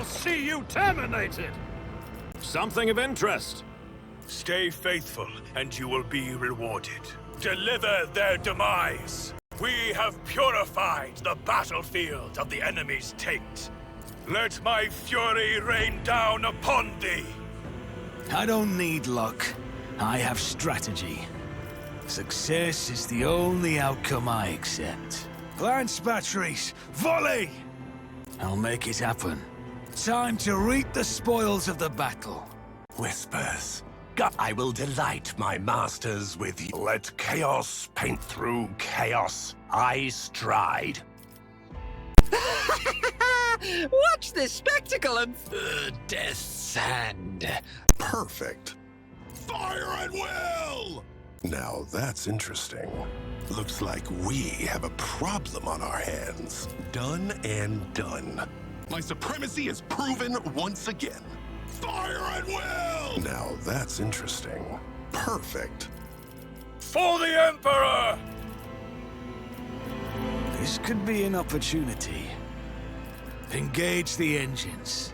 see you terminated! Something of interest. Stay faithful, and you will be rewarded. Deliver their demise! We have purified the battlefield of the enemy's taint. Let my fury rain down upon thee! I don't need luck. I have strategy. Success is the only outcome I accept. Lance batteries, volley! I'll make it happen. Time to reap the spoils of the battle. Whispers. I will delight my masters with you. Let chaos paint through chaos. I stride. Watch this spectacle of death's hand. Perfect. Fire at will! Now that's interesting. Looks like we have a problem on our hands. Done and done. My supremacy is proven once again. Fire at will! Now that's interesting. Perfect. For the Emperor! This could be an opportunity. Engage the engines.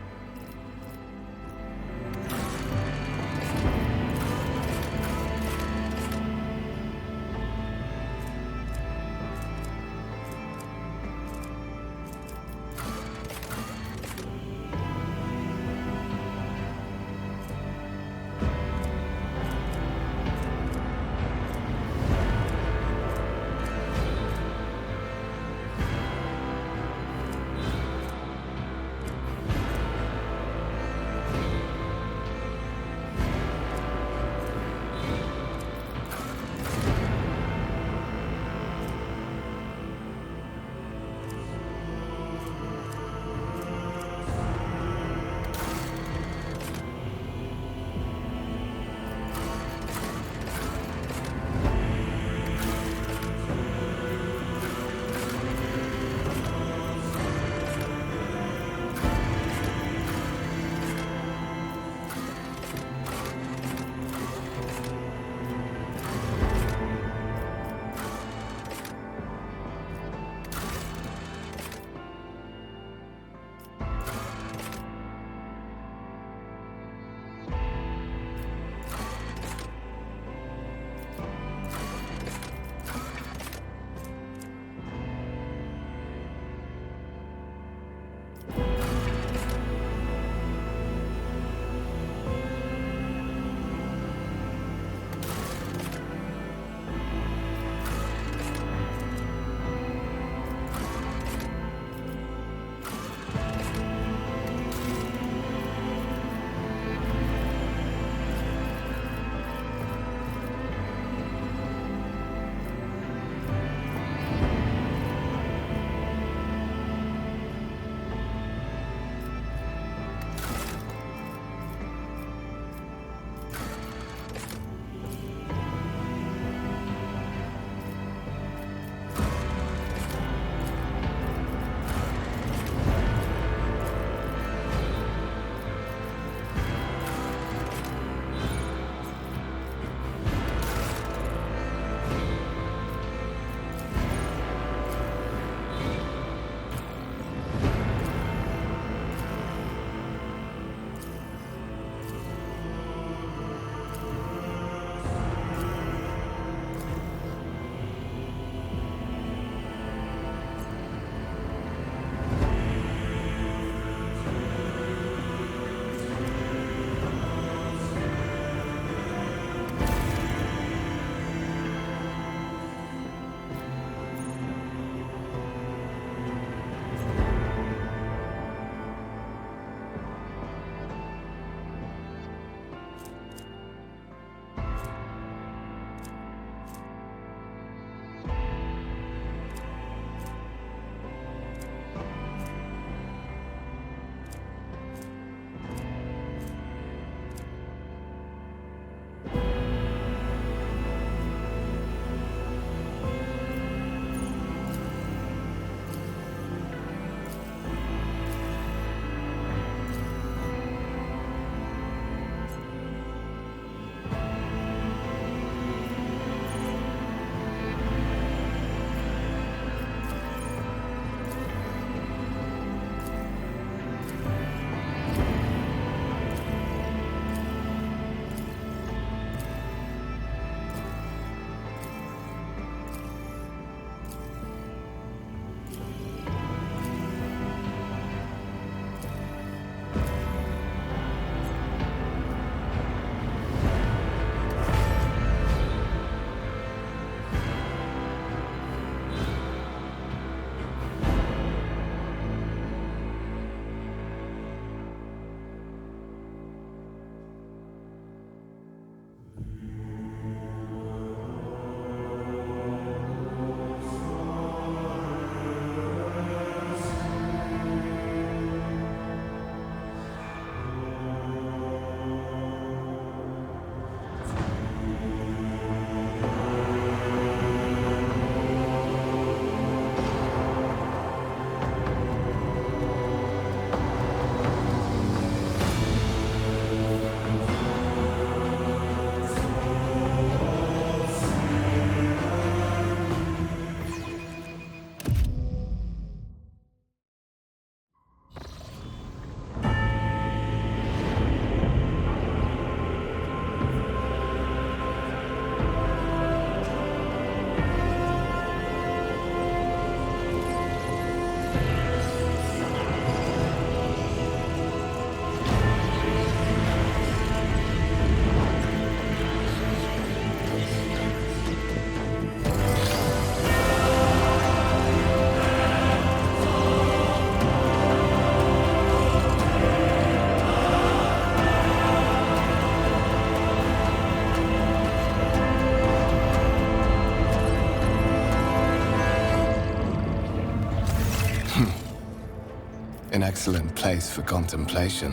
an excellent place for contemplation.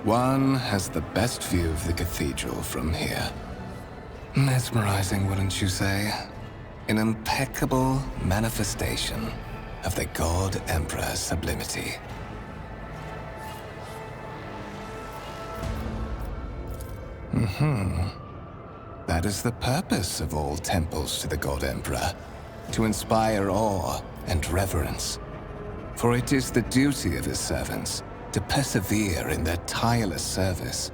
One has the best view of the cathedral from here. Mesmerizing, wouldn't you say? An impeccable manifestation of the God Emperor's sublimity. That is the purpose of all temples to the God Emperor, to inspire awe and reverence. For it is the duty of his servants to persevere in their tireless service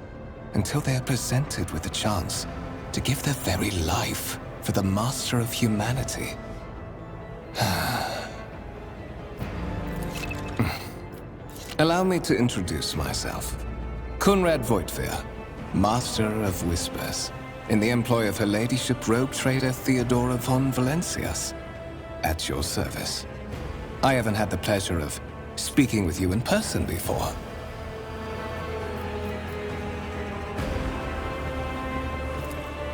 until they are presented with the chance to give their very life for the master of humanity. Allow me to introduce myself. Conrad Voigtveer, Master of Whispers, in the employ of Her Ladyship Rogue Trader Theodora von Valencias, at your service. I haven't had the pleasure of speaking with you in person before.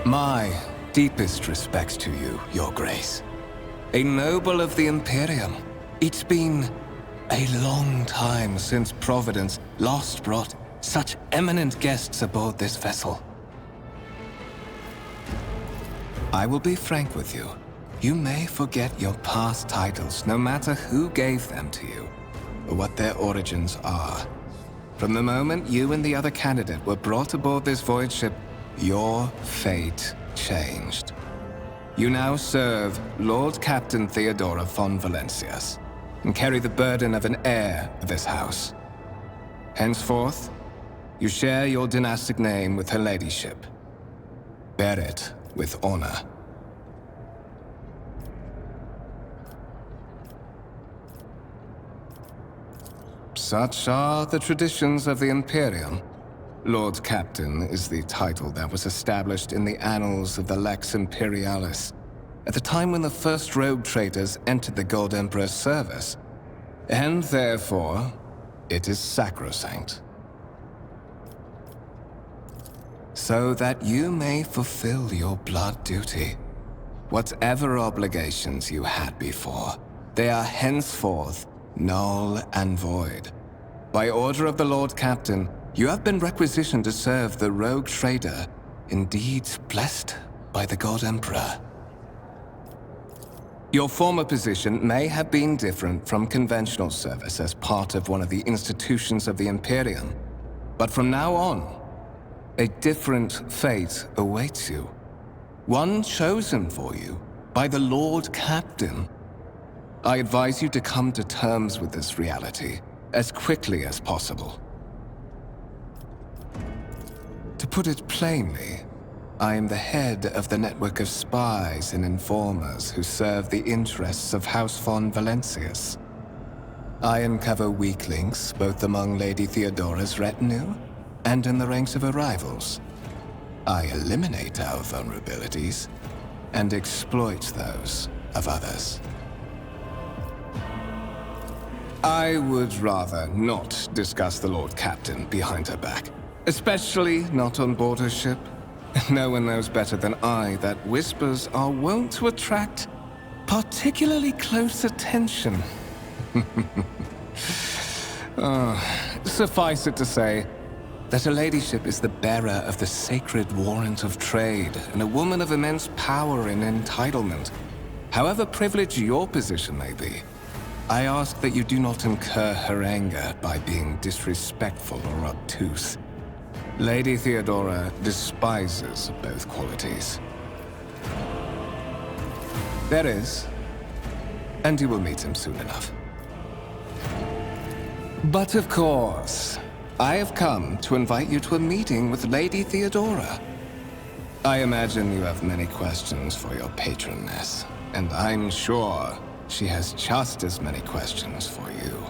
My deepest respects to you, Your Grace. A noble of the Imperium. It's been a long time since Providence last brought such eminent guests aboard this vessel. I will be frank with you. You may forget your past titles, no matter who gave them to you, or what their origins are. From the moment you and the other candidate were brought aboard this voyage ship, your fate changed. You now serve Lord Captain Theodora von Valencias, and carry the burden of an heir of this house. Henceforth, you share your dynastic name with Her Ladyship. Bear it with honor. Such are the traditions of the Imperium. Lord Captain is the title that was established in the annals of the Lex Imperialis at the time when the first rogue traders entered the God Emperor's service, and therefore, it is sacrosanct. So that you may fulfill your blood duty. Whatever obligations you had before, they are henceforth null and void. By order of the Lord Captain, you have been requisitioned to serve the rogue trader, indeed blessed by the God Emperor. Your former position may have been different from conventional service as part of one of the institutions of the Imperium, but from now on, a different fate awaits you. One chosen for you by the Lord Captain. I advise you to come to terms with this reality as quickly as possible. To put it plainly, I am the head of the network of spies and informers who serve the interests of House von Valencias. I uncover weak links both among Lady Theodora's retinue and in the ranks of her rivals. I eliminate our vulnerabilities and exploit those of others. I would rather not discuss the Lord Captain behind her back, especially not on board her ship. No one knows better than I that whispers are wont to attract particularly close attention. Suffice it to say that Her Ladyship is the bearer of the sacred warrant of trade and a woman of immense power and entitlement. However privileged your position may be, I ask that you do not incur her anger by being disrespectful or obtuse. Lady Theodora despises both qualities. There is, and you will meet him soon enough. But of course, I have come to invite you to a meeting with Lady Theodora. I imagine you have many questions for your patroness, and I'm sure she has just as many questions for you.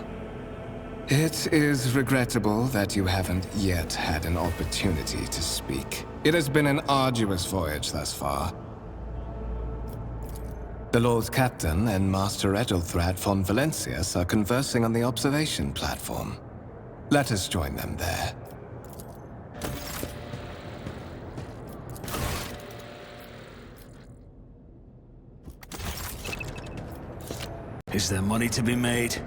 It is regrettable that you haven't yet had an opportunity to speak. It has been an arduous voyage thus far. The Lord Captain and Master Ethelthrad von Valencias are conversing on the observation platform. Let us join them there. Is there money to be made?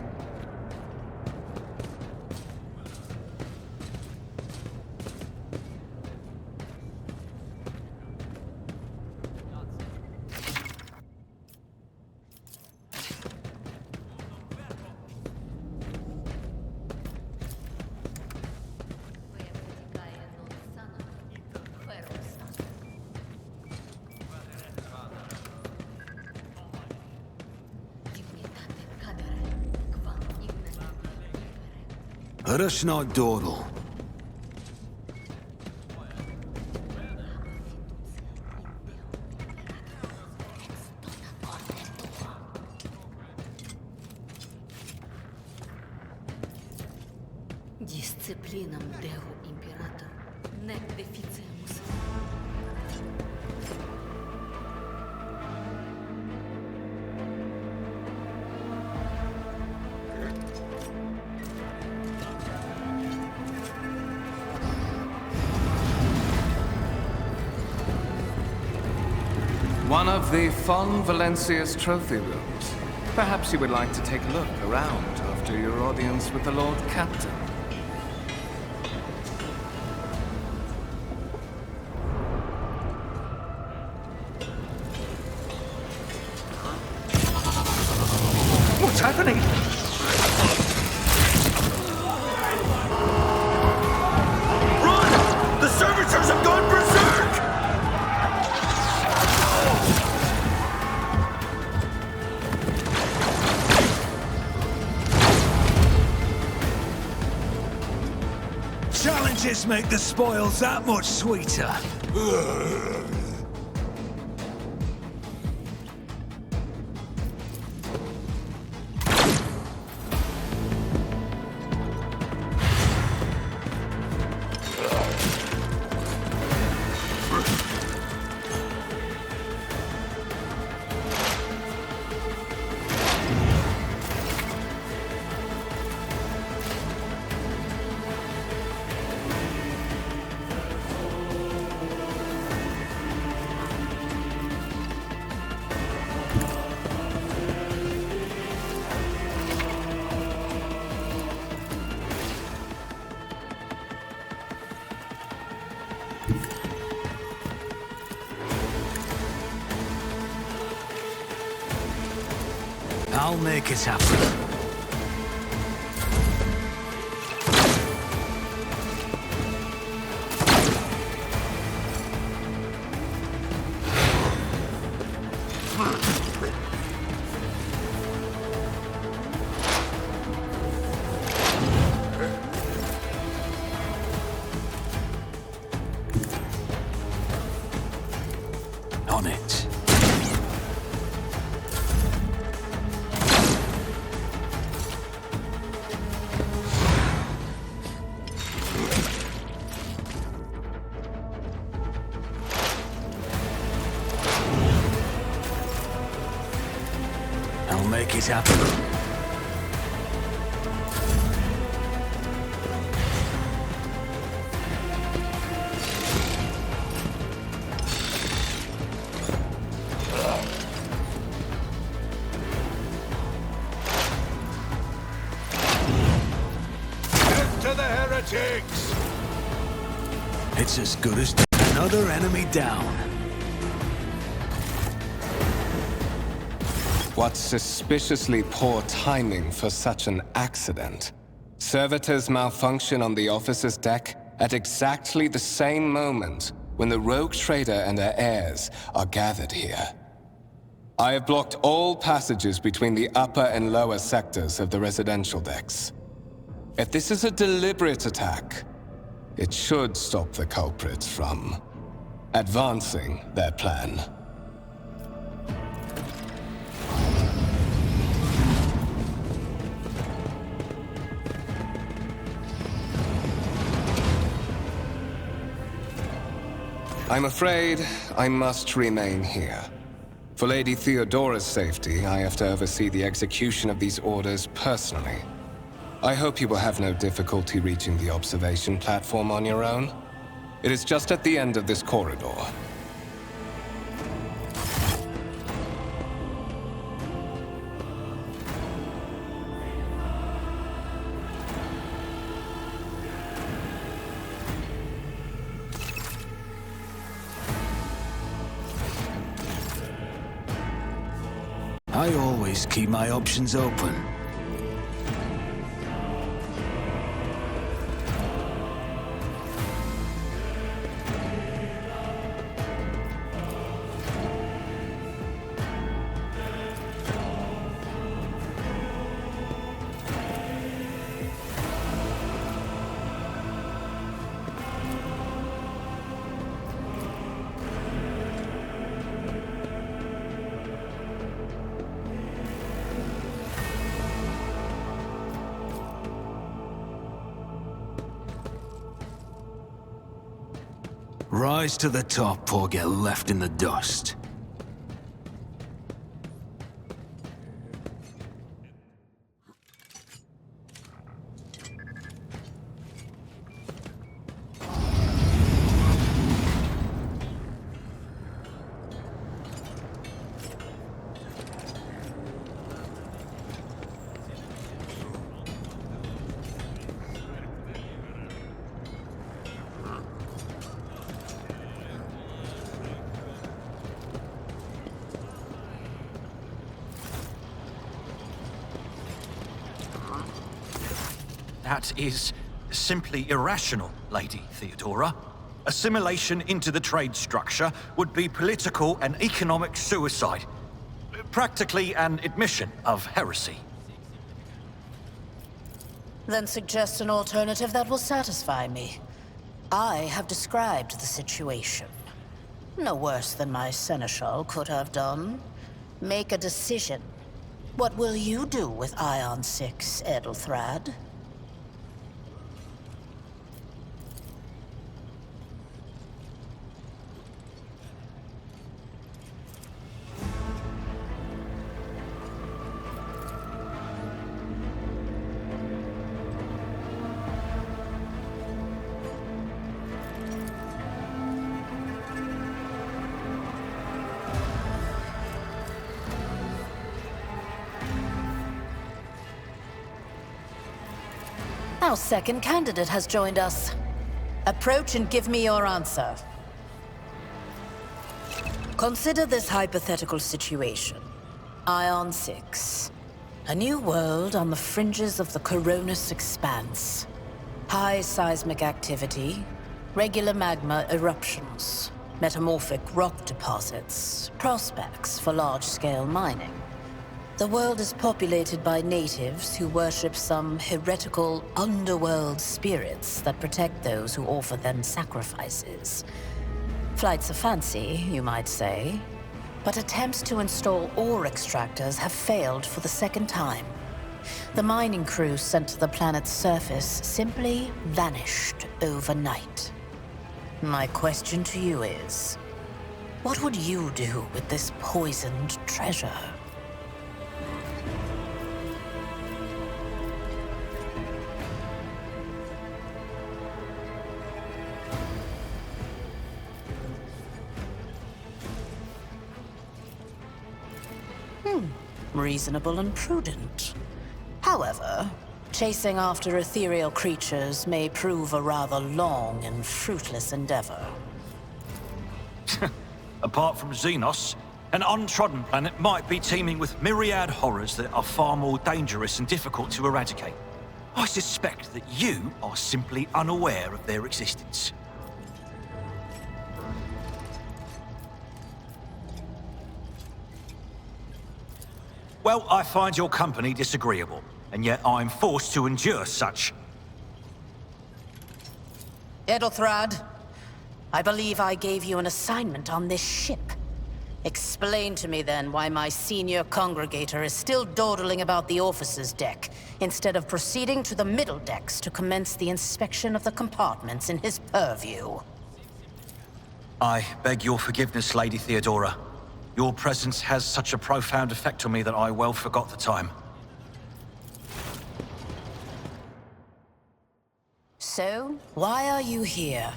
Let us not dawdle. Disciplinam Deo Imperator, nec deficimus. One of the Fon Valencia's trophy rooms. Perhaps you would like to take a look around after your audience with the Lord Captain. What's happening? Run! The servitors have gone berserk! Challenges make the spoils that much sweeter. I'll make it happen. On it. I'll make it happen. To the heretics! It's as good as another enemy down. What suspiciously poor timing for such an accident. Servitors malfunction on the officer's deck at exactly the same moment when the rogue trader and her heirs are gathered here. I have blocked all passages between the upper and lower sectors of the residential decks. If this is a deliberate attack, it should stop the culprits from advancing their plan. I'm afraid I must remain here. For Lady Theodora's safety, I have to oversee the execution of these orders personally. I hope you will have no difficulty reaching the observation platform on your own. It is just at the end of this corridor. I always keep my options open. Rise to the top or get left in the dust. That is simply irrational, Lady Theodora. Assimilation into the trade structure would be political and economic suicide. Practically an admission of heresy. Then suggest an alternative that will satisfy me. I have described the situation. No worse than my seneschal could have done. Make a decision. What will you do with Ion 6, Edelthrad? Our second candidate has joined us. Approach and give me your answer. Consider this hypothetical situation. Ion 6. A new world on the fringes of the Coronis Expanse. High seismic activity, regular magma eruptions, metamorphic rock deposits, prospects for large-scale mining. The world is populated by natives who worship some heretical underworld spirits that protect those who offer them sacrifices. Flights of fancy, you might say, but attempts to install ore extractors have failed for the second time. The mining crew sent to the planet's surface simply vanished overnight. My question to you is, what would you do with this poisoned treasure? Reasonable and prudent. However, chasing after ethereal creatures may prove a rather long and fruitless endeavor. Apart from Xenos, an untrodden planet might be teeming with myriad horrors that are far more dangerous and difficult to eradicate. I suspect that you are simply unaware of their existence. Well, I find your company disagreeable, and yet I'm forced to endure such. Edelthrad, I believe I gave you an assignment on this ship. Explain to me then why my senior congregator is still dawdling about the officer's deck, instead of proceeding to the middle decks to commence the inspection of the compartments in his purview. I beg your forgiveness, Lady Theodora. Your presence has such a profound effect on me that I well forgot the time. So, why are you here?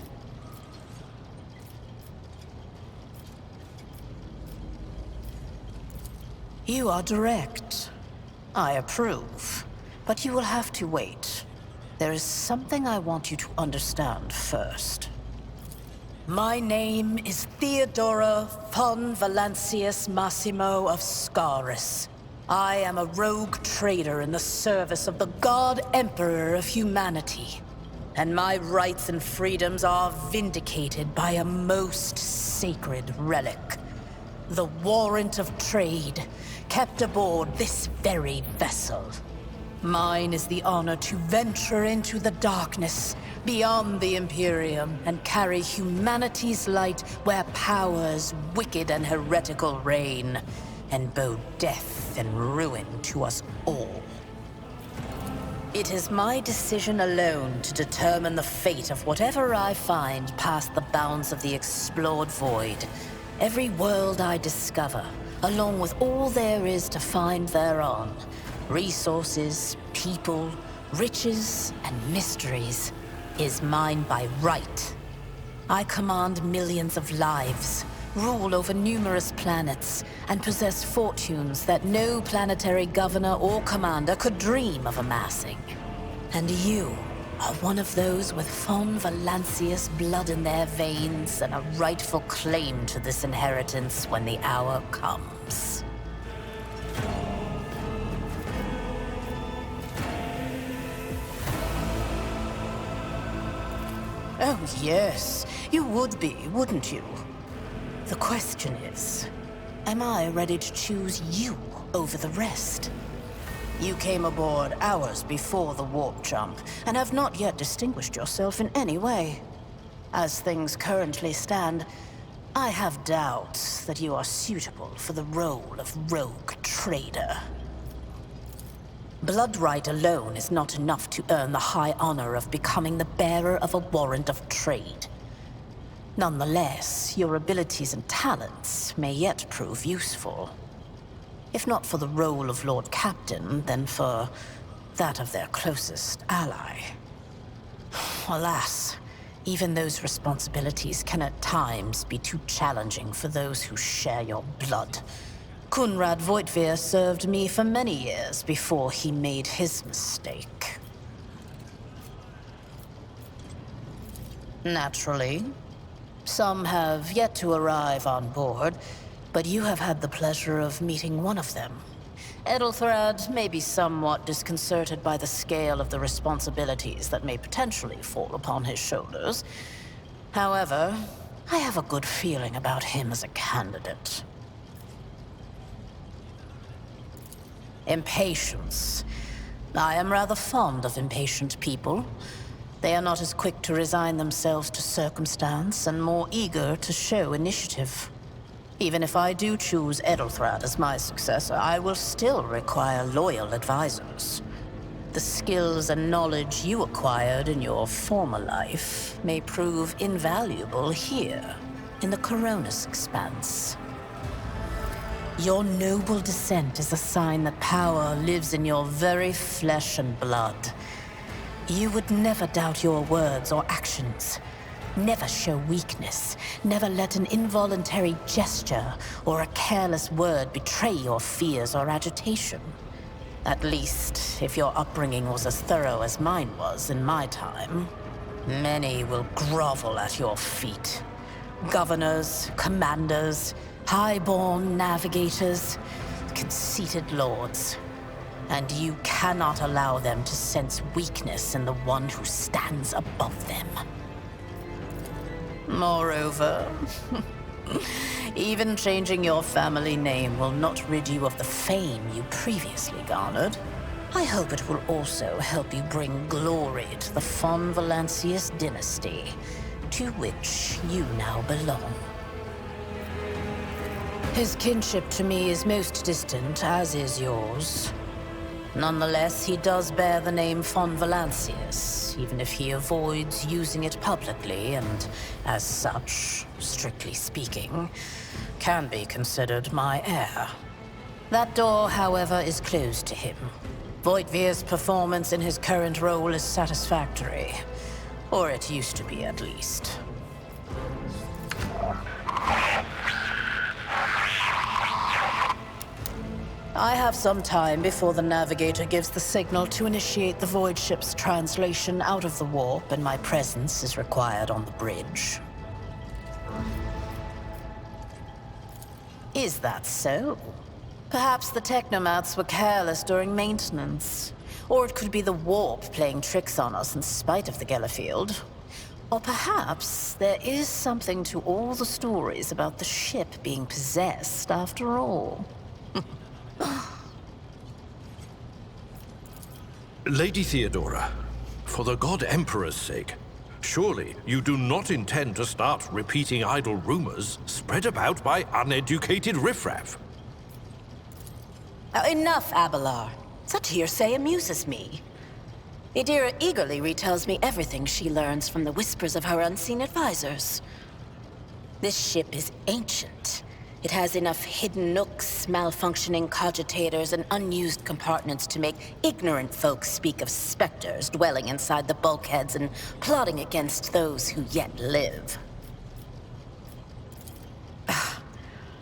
You are direct. I approve. But you will have to wait. There is something I want you to understand first. My name is Theodora von Valancius Massimo of Scaris. I am a rogue trader in the service of the God Emperor of humanity. And my rights and freedoms are vindicated by a most sacred relic. The warrant of trade, kept aboard this very vessel. Mine is the honor to venture into the darkness, beyond the Imperium, and carry humanity's light where powers wicked and heretical reign, and bow death and ruin to us all. It is my decision alone to determine the fate of whatever I find past the bounds of the explored void. Every world I discover, along with all there is to find thereon. Resources, people, riches, and mysteries, is mine by right. I command millions of lives, rule over numerous planets, and possess fortunes that no planetary governor or commander could dream of amassing. And you are one of those with Von Valancius blood in their veins and a rightful claim to this inheritance when the hour comes. Oh yes, you would be, wouldn't you? The question is, am I ready to choose you over the rest? You came aboard hours before the warp jump, and have not yet distinguished yourself in any way. As things currently stand, I have doubts that you are suitable for the role of rogue trader. Blood right alone is not enough to earn the high honor of becoming the bearer of a warrant of trade. Nonetheless, your abilities and talents may yet prove useful. If not for the role of Lord Captain, then for that of their closest ally. Alas, even those responsibilities can at times be too challenging for those who share your blood. Kunrad Voitvir served me for many years before he made his mistake. Naturally, some have yet to arrive on board, but you have had the pleasure of meeting one of them. Edelthrad may be somewhat disconcerted by the scale of the responsibilities that may potentially fall upon his shoulders. However, I have a good feeling about him as a candidate. Impatience. I am rather fond of impatient people. They are not as quick to resign themselves to circumstance and more eager to show initiative. Even if I do choose Edelthrad as my successor, I will still require loyal advisors. The skills and knowledge you acquired in your former life may prove invaluable here, in the Coronis Expanse. Your noble descent is a sign that power lives in your very flesh and blood. You would never doubt your words or actions. Never show weakness. Never let an involuntary gesture or a careless word betray your fears or agitation. At least, if your upbringing was as thorough as mine was in my time. Many will grovel at your feet. Governors, commanders, highborn navigators, conceited lords. And you cannot allow them to sense weakness in the one who stands above them. Moreover, even changing your family name will not rid you of the fame you previously garnered. I hope it will also help you bring glory to the Von Valancius dynasty, to which you now belong. His kinship to me is most distant, as is yours. Nonetheless, he does bear the name Von Valancius, even if he avoids using it publicly, and as such, strictly speaking, can be considered my heir. That door, however, is closed to him. Voitvir's performance in his current role is satisfactory. Or it used to be, at least. I have some time before the Navigator gives the signal to initiate the Void ship's translation out of the warp, and my presence is required on the bridge. Is that so? Perhaps the Technomats were careless during maintenance. Or it could be the warp playing tricks on us in spite of the Gellerfield. Or perhaps there is something to all the stories about the ship being possessed after all. Lady Theodora, for the God Emperor's sake, surely you do not intend to start repeating idle rumors spread about by uneducated riffraff. Enough, Abelard. Such hearsay amuses me. Idira eagerly retells me everything she learns from the whispers of her unseen advisors. This ship is ancient. It has enough hidden nooks, malfunctioning cogitators, and unused compartments to make ignorant folks speak of specters dwelling inside the bulkheads and plotting against those who yet live.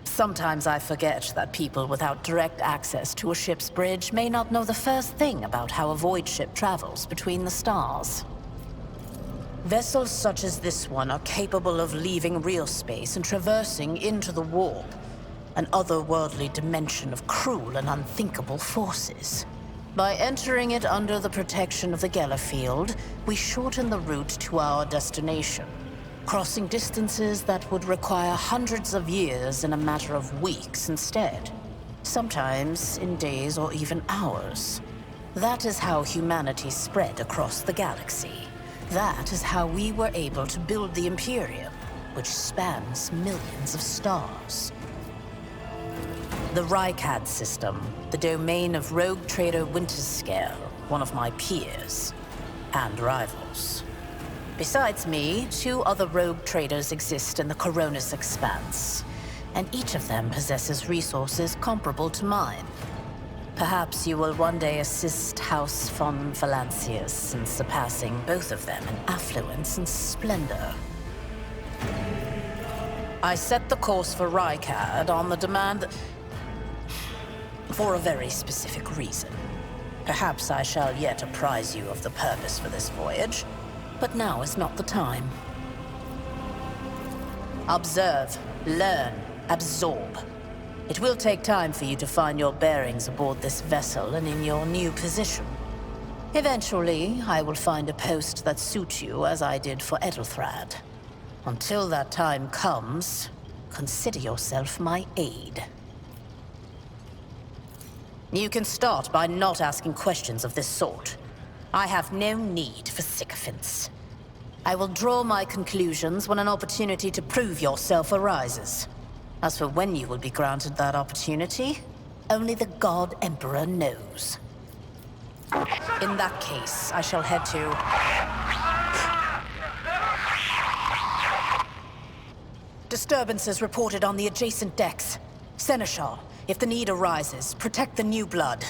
Sometimes I forget that people without direct access to a ship's bridge may not know the first thing about how a void ship travels between the stars. Vessels such as this one are capable of leaving real space and traversing into the warp, an otherworldly dimension of cruel and unthinkable forces. By entering it under the protection of the Gellerfield, we shorten the route to our destination, crossing distances that would require hundreds of years in a matter of weeks instead. Sometimes in days or even hours. That is how humanity spread across the galaxy. That is how we were able to build the Imperium, which spans millions of stars. The Rykad system, the domain of rogue trader Winterscale, one of my peers, and rivals. Besides me, 2 other rogue traders exist in the Coronis Expanse, and each of them possesses resources comparable to mine. Perhaps you will one day assist House von Valancius in surpassing both of them in affluence and splendor. I set the course for Rykad on the demand for a very specific reason. Perhaps I shall yet apprise you of the purpose for this voyage, but now is not the time. Observe, learn, absorb. It will take time for you to find your bearings aboard this vessel and in your new position. Eventually, I will find a post that suits you as I did for Edelthrad. Until that time comes, consider yourself my aide. You can start by not asking questions of this sort. I have no need for sycophants. I will draw my conclusions when an opportunity to prove yourself arises. As for when you will be granted that opportunity, only the God Emperor knows. In that case, I shall head to... Disturbances reported on the adjacent decks. Seneschal, if the need arises, protect the new blood.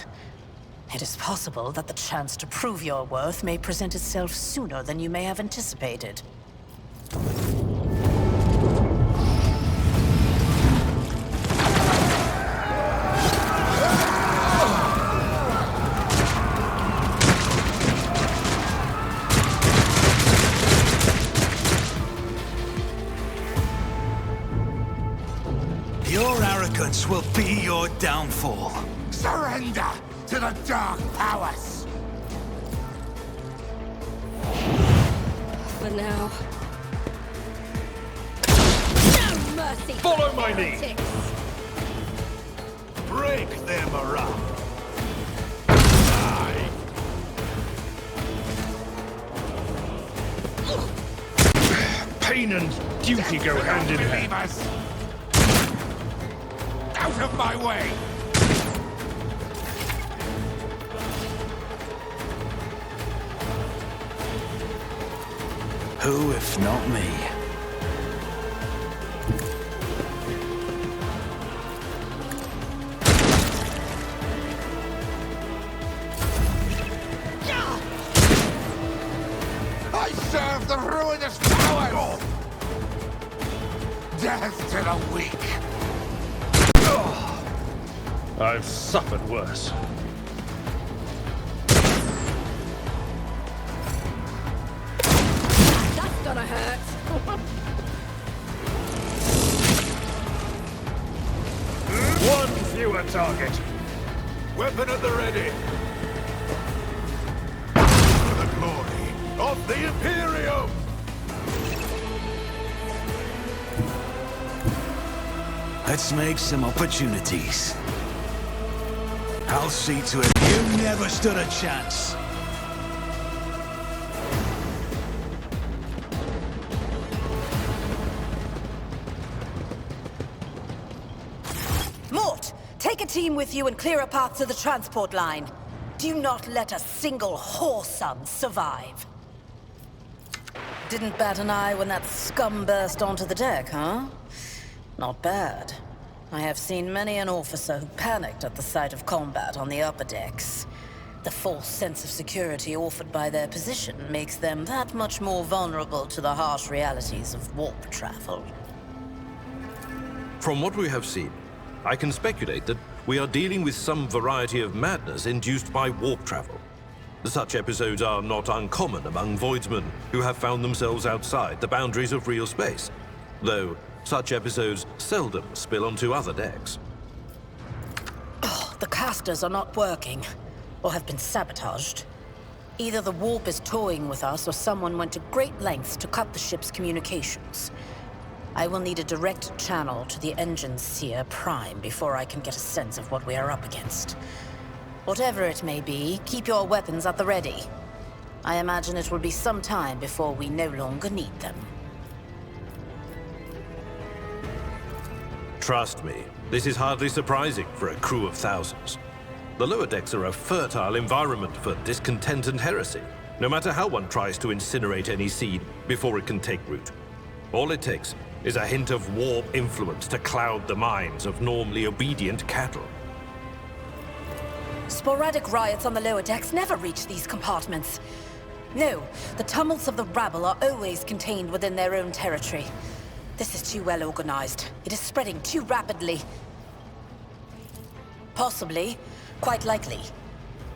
It is possible that the chance to prove your worth may present itself sooner than you may have anticipated. Your arrogance will be your downfall. Surrender to the dark powers! For now. No mercy! Follow my lead! Heretics. Break their morale! Die! Pain and duty go hand in hand. Out of my way! Who, if not me? I serve the ruinous powers! Death to the weak! I've suffered worse. That's gonna hurt. One fewer target. Weapon at the ready. For the glory of the Imperium! Let's make some opportunities. I'll see to it you never stood a chance. Mort, take a team with you and clear a path to the transport line. Do not let a single whoreson survive. Didn't bat an eye when that scum burst onto the deck, huh? Not bad. I have seen many an officer who panicked at the sight of combat on the upper decks. The false sense of security offered by their position makes them that much more vulnerable to the harsh realities of warp travel. From what we have seen, I can speculate that we are dealing with some variety of madness induced by warp travel. Such episodes are not uncommon among voidsmen who have found themselves outside the boundaries of real space, though such episodes seldom spill onto other decks. Oh, the casters are not working, or have been sabotaged. Either the warp is toying with us, or someone went to great lengths to cut the ship's communications. I will need a direct channel to the engine seer prime before I can get a sense of what we are up against. Whatever it may be, keep your weapons at the ready. I imagine it will be some time before we no longer need them. Trust me, this is hardly surprising for a crew of thousands. The lower decks are a fertile environment for discontent and heresy, no matter how one tries to incinerate any seed before it can take root. All it takes is a hint of warp influence to cloud the minds of normally obedient cattle. Sporadic riots on the lower decks never reach these compartments. No, the tumults of the rabble are always contained within their own territory. This is too well organized. It is spreading too rapidly. Possibly. Quite likely.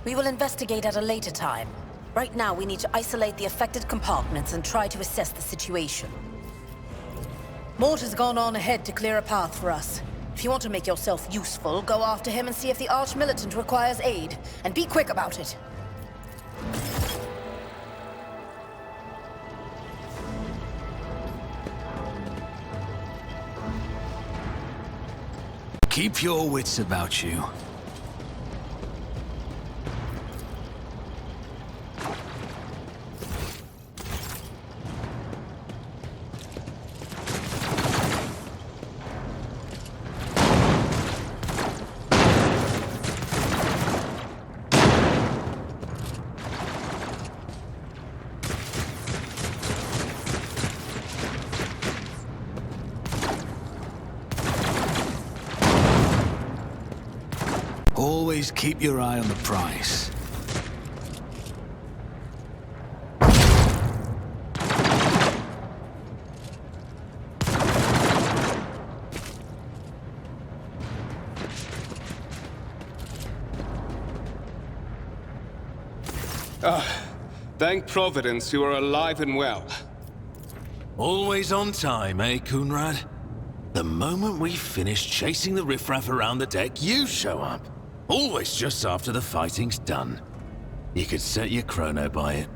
We will investigate at a later time. Right now, we need to isolate the affected compartments and try to assess the situation. Mort has gone on ahead to clear a path for us. If you want to make yourself useful, go after him and see if the Arch-Militant requires aid. And be quick about it. Keep your wits about you. Always keep your eye on the prize. Thank Providence you are alive and well. Always on time, eh, Coonrad? The moment we finish chasing the riffraff around the deck, you show up. Always just after the fighting's done. You could set your chrono by it.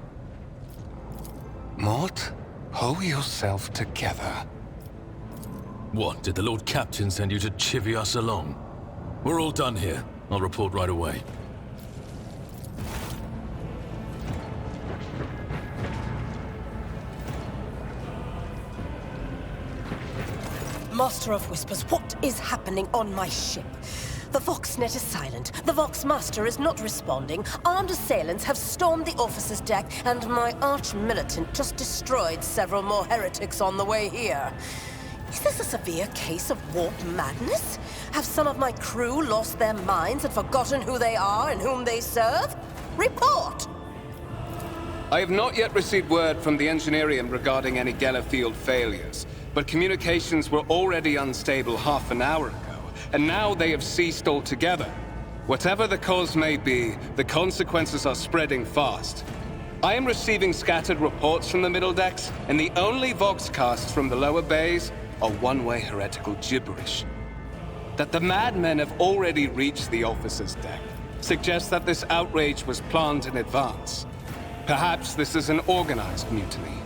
Mort, pull yourself together. What, did the Lord Captain send you to chivvy us along? We're all done here. I'll report right away. Master of Whispers, what is happening on my ship? The Voxnet is silent. The Voxmaster is not responding. Armed assailants have stormed the officer's deck, and my arch-militant just destroyed several more heretics on the way here. Is this a severe case of warp madness? Have some of my crew lost their minds and forgotten who they are and whom they serve? Report! I have not yet received word from the Engineerium regarding any Gellerfield failures, but communications were already unstable half an hour ago, and now they have ceased altogether. Whatever the cause may be, the consequences are spreading fast. I am receiving scattered reports from the middle decks, and the only voxcasts from the lower bays are one-way heretical gibberish. That the madmen have already reached the officer's deck suggests that this outrage was planned in advance. Perhaps this is an organized mutiny.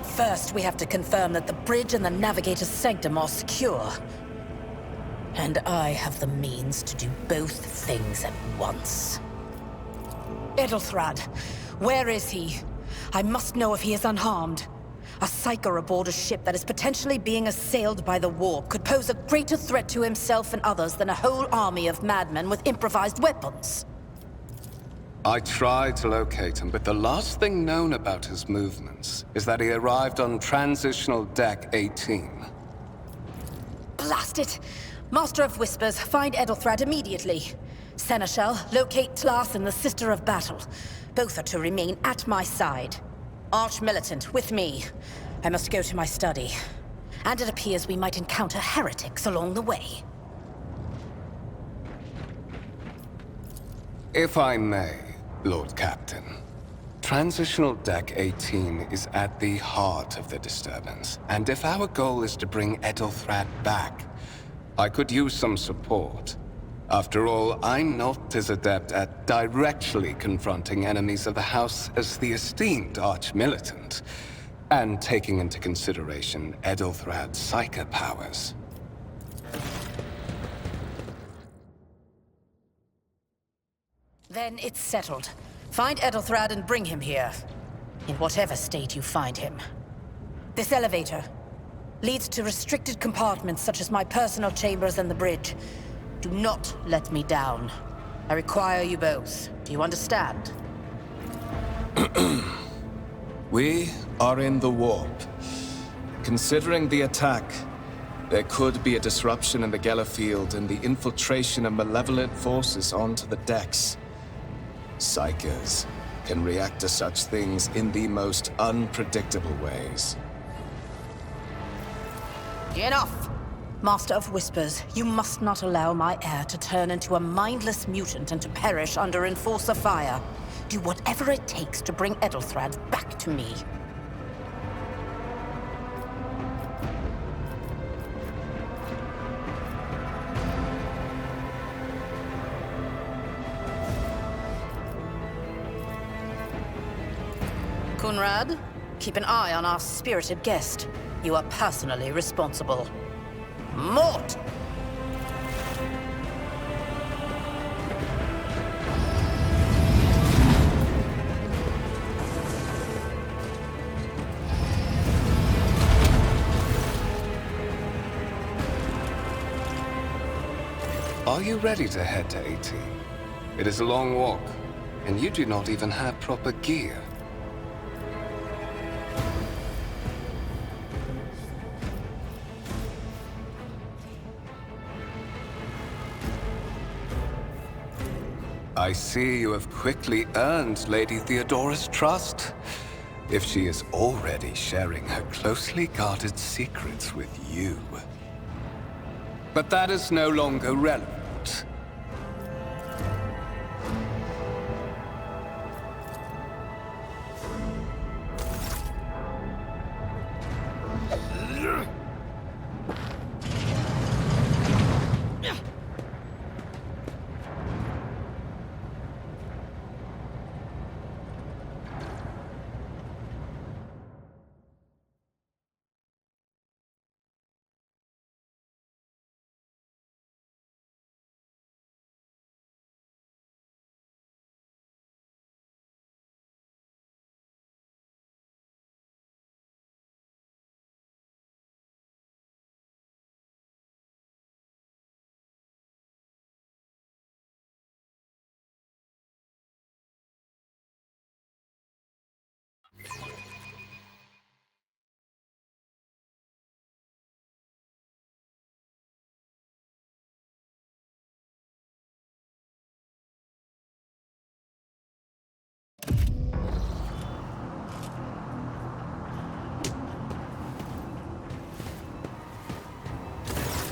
First, we have to confirm that the bridge and the Navigator's Sanctum are secure. And I have the means to do both things at once. Edelthrad, where is he? I must know if he is unharmed. A psyker aboard a ship that is potentially being assailed by the warp could pose a greater threat to himself and others than a whole army of madmen with improvised weapons. I tried to locate him, but the last thing known about his movements is that he arrived on Transitional Deck 18. Blast it! Master of Whispers, find Edelthrad immediately. Seneschal, locate Tlas and the Sister of Battle. Both are to remain at my side. Arch-militant, with me. I must go to my study. And it appears we might encounter heretics along the way. If I may, Lord Captain. Transitional Deck 18 is at the heart of the disturbance, and if our goal is to bring Edelthrad back, I could use some support. After all, I'm not as adept at directly confronting enemies of the House as the esteemed Arch-Militant, and taking into consideration Edelthrad's psychic powers. Then it's settled. Find Edelthrad and bring him here. In whatever state you find him. This elevator leads to restricted compartments such as my personal chambers and the bridge. Do not let me down. I require you both. Do you understand? We are in the warp. Considering the attack, there could be a disruption in the Geller field and the infiltration of malevolent forces onto the decks. Psychers can react to such things in the most unpredictable ways. Enough! Master of Whispers, you must not allow my heir to turn into a mindless mutant and to perish under Enforcer fire. Do whatever it takes to bring Edelthrad back to me. Kunrad, keep an eye on our spirited guest. You are personally responsible. Mort! Are you ready to head to 18? It is a long walk, and you do not even have proper gear. I see you have quickly earned Lady Theodora's trust, if she is already sharing her closely guarded secrets with you. But that is no longer relevant.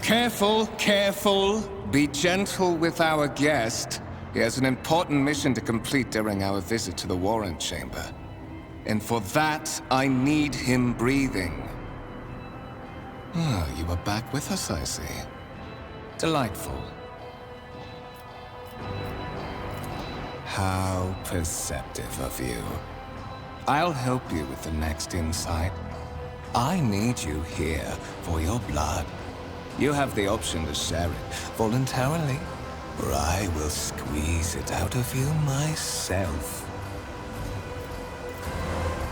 Careful, careful. Be gentle with our guest. He has an important mission to complete during our visit to the Warrant Chamber. And for that, I need him breathing. Ah, you are back with us, I see. Delightful. How perceptive of you. I'll help you with the next insight. I need you here for your blood. You have the option to share it voluntarily, or I will squeeze it out of you myself.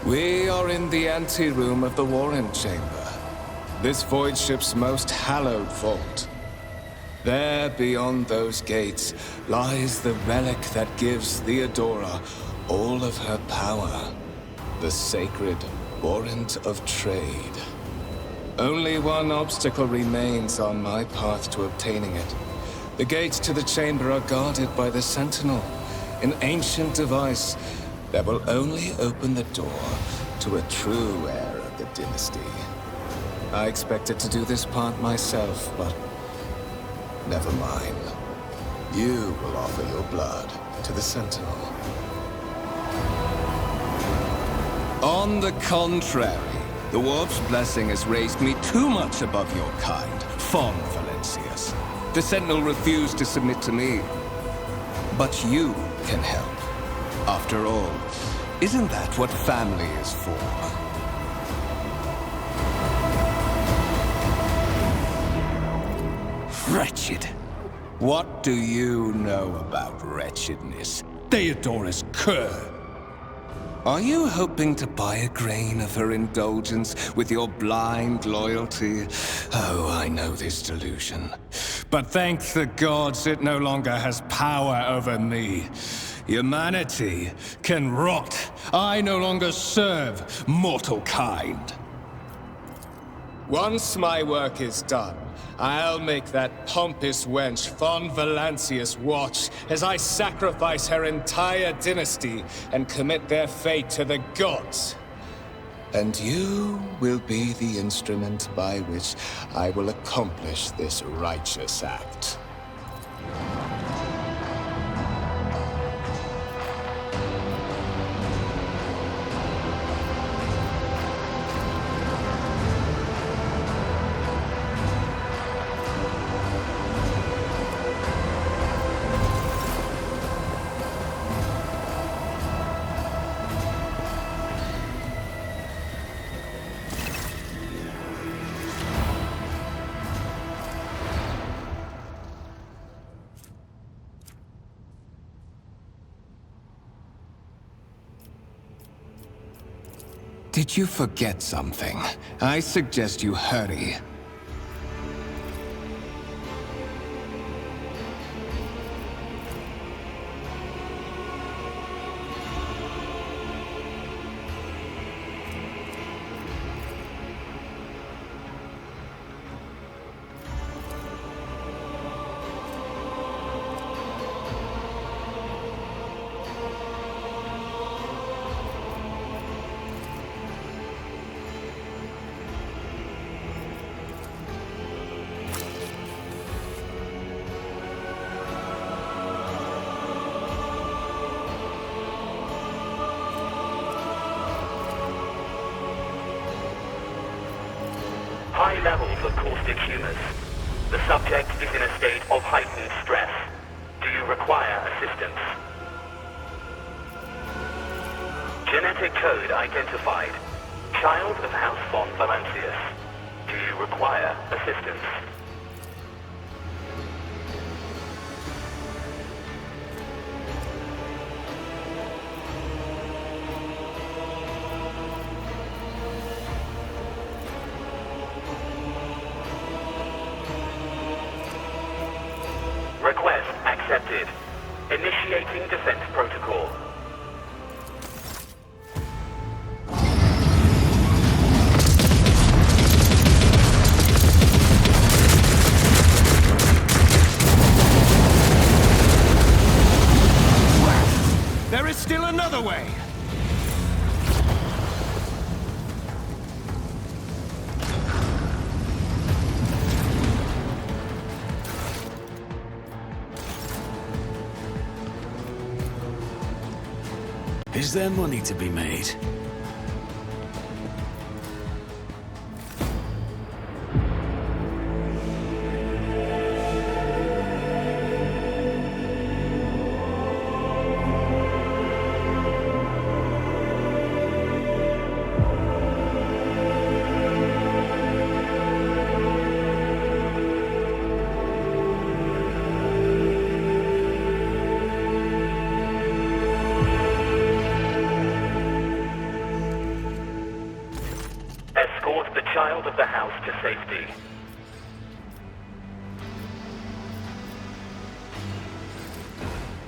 We are in the anteroom of the Warren Chamber, this void ship's most hallowed vault. There, beyond those gates, lies the relic that gives Theodora all of her power. The sacred Warrant of Trade. Only one obstacle remains on my path to obtaining it. The gates to the chamber are guarded by the Sentinel, an ancient device that will only open the door to a true heir of the dynasty. I expected to do this part myself, but never mind. You will offer your blood to the Sentinel. On the contrary, the Warp's blessing has raised me too much above your kind, Fon Valencius. The Sentinel refused to submit to me. But you can help. After all, isn't that what family is for? Wretched. What do you know about wretchedness? Theodora's cur. Are you hoping to buy a grain of her indulgence with your blind loyalty? Oh, I know this delusion. But thank the gods it no longer has power over me. Humanity can rot. I no longer serve mortal kind. Once my work is done, I'll make that pompous wench Fon Valencius watch as I sacrifice her entire dynasty and commit their fate to the gods. And you will be the instrument by which I will accomplish this righteous act. Did you forget something? I suggest you hurry. High levels of caustic humors. The subject is in a state of heightened stress. Do you require assistance? Genetic code identified. Child of House Fon Valencius. Do you require assistance? Request accepted. Initiating defense protocol. There is still another way! Is there money to be made? child of the house to safety.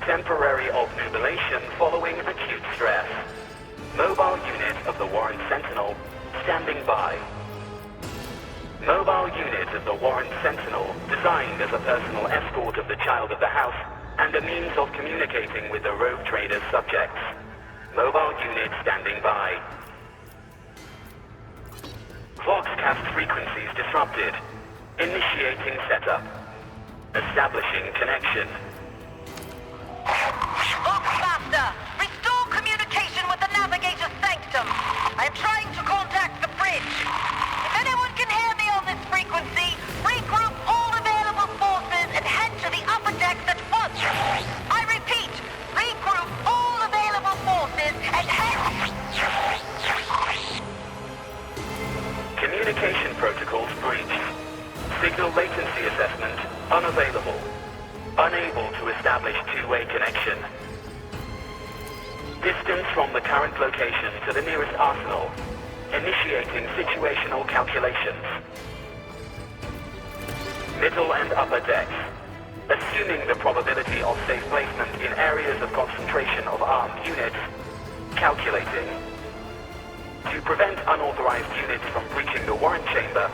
Temporary obnubilation following acute stress. Mobile unit of the Warren Sentinel standing by. Mobile unit of the Warren Sentinel designed as a personal escort of the child of the house and a means of communicating with the rogue trader's subjects. Mobile unit standing by. Voxcast frequencies disrupted. Initiating setup. Establishing connection. Voxmaster, restore communication with the navigator's sanctum. I am trying to contact the bridge. If anyone can hear me on this frequency, regroup all available forces and head to the upper decks at once. I repeat, regroup all available forces and head... Communication protocols breached. Signal latency assessment unavailable. Unable to establish two-way connection. Distance from the current location to the nearest arsenal. Initiating situational calculations. Middle and upper decks. Assuming the probability of safe placement in areas of concentration of armed units. Calculating. To prevent unauthorized units from breaching the warrant chamber,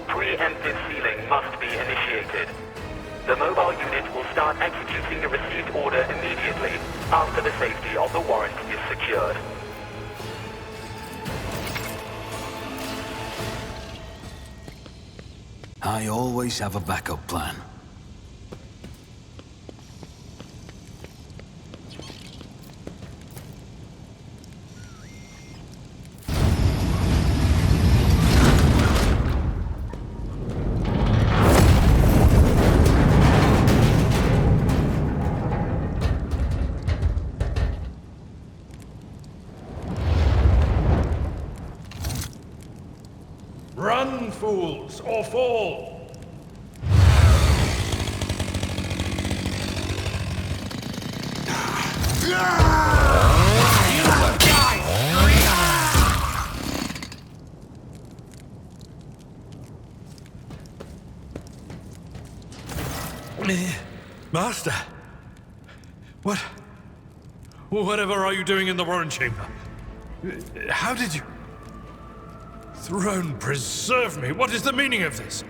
preemptive sealing must be initiated. The mobile unit will start executing the received order immediately after the safety of the warrant is secured. I always have a backup plan. Run, fools, or fall! Master! Whatever are you doing in the Warren Chamber? How did you... Throne preserve me! What is the meaning of this?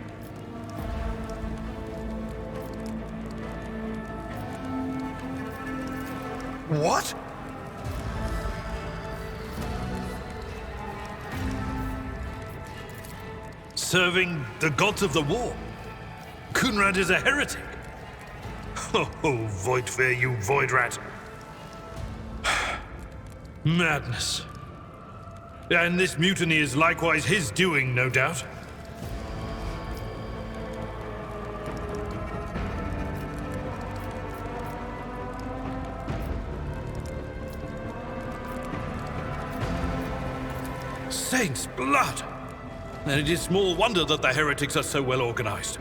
What? Serving the gods of the war? Kunrad is a heretic! Oh, Voidfare, you void rat! Madness. And this mutiny is likewise his doing, no doubt. Saints' blood! And it is small wonder that the heretics are so well organized.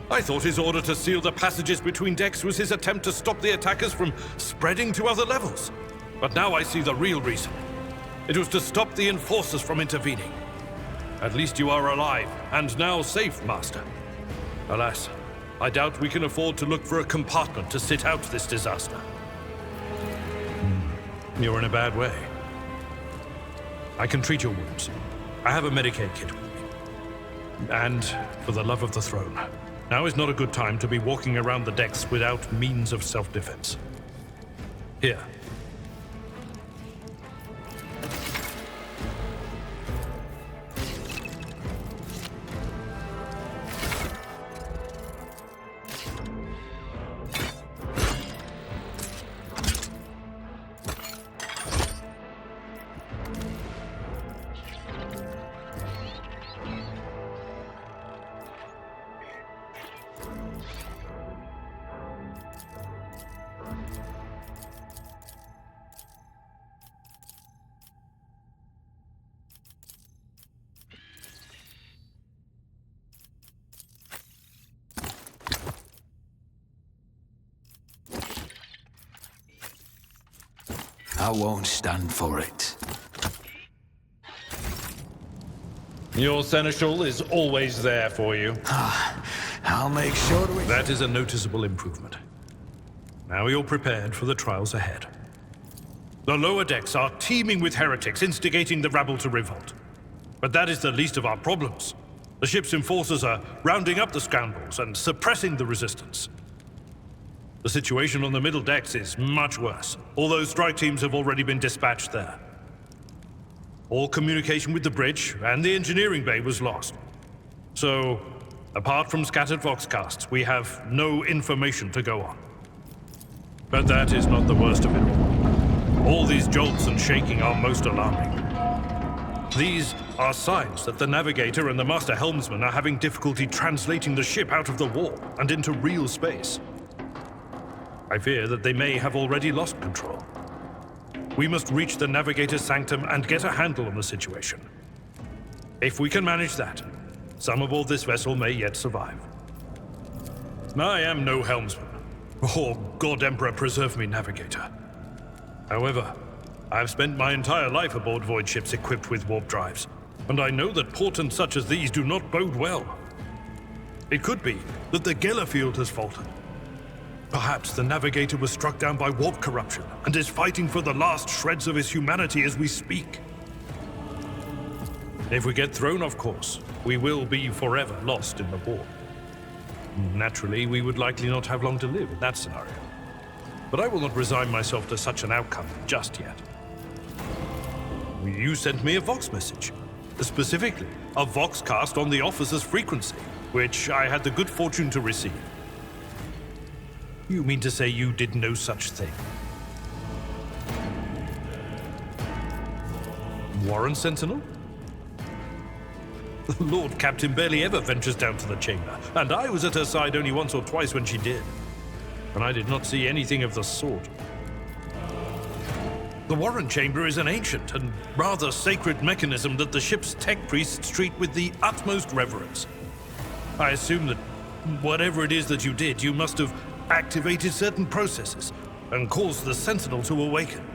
I thought his order to seal the passages between decks was his attempt to stop the attackers from spreading to other levels. But now I see the real reason. It was to stop the enforcers from intervening. At least you are alive, and now safe, Master. Alas, I doubt we can afford to look for a compartment to sit out this disaster. You're in a bad way. I can treat your wounds. I have a Medicaid kit with me. And, for the love of the throne, now is not a good time to be walking around the decks without means of self-defense. Here. I won't stand for it. Your seneschal is always there for you. I'll make sure to... That is a noticeable improvement. Now you're prepared for the trials ahead. The lower decks are teeming with heretics instigating the rabble to revolt. But that is the least of our problems. The ship's enforcers are rounding up the scoundrels and suppressing the resistance. The situation on the middle decks is much worse, although strike teams have already been dispatched there. All communication with the bridge and the engineering bay was lost. So, apart from scattered voxcasts, we have no information to go on. But that is not the worst of it all. All these jolts and shaking are most alarming. These are signs that the navigator and the master helmsman are having difficulty translating the ship out of the warp and into real space. I fear that they may have already lost control. We must reach the navigator's sanctum and get a handle on the situation. If we can manage that, some aboard this vessel may yet survive. I am no helmsman, or God Emperor preserve me navigator. However, I have spent my entire life aboard void ships equipped with warp drives, and I know that portents such as these do not bode well. It could be that the Geller field has faltered. Perhaps the navigator was struck down by warp corruption and is fighting for the last shreds of his humanity as we speak. If we get thrown off course, we will be forever lost in the warp. Naturally, we would likely not have long to live in that scenario. But I will not resign myself to such an outcome just yet. You sent me a Vox message, specifically a Voxcast on the officer's frequency, which I had the good fortune to receive. You mean to say you did no such thing? Warren Sentinel? The Lord Captain barely ever ventures down to the chamber, and I was at her side only once or twice when she did. And I did not see anything of the sort. The Warren Chamber is an ancient and rather sacred mechanism that the ship's tech priests treat with the utmost reverence. I assume that whatever it is that you did, you must have activated certain processes and caused the Sentinel to awaken.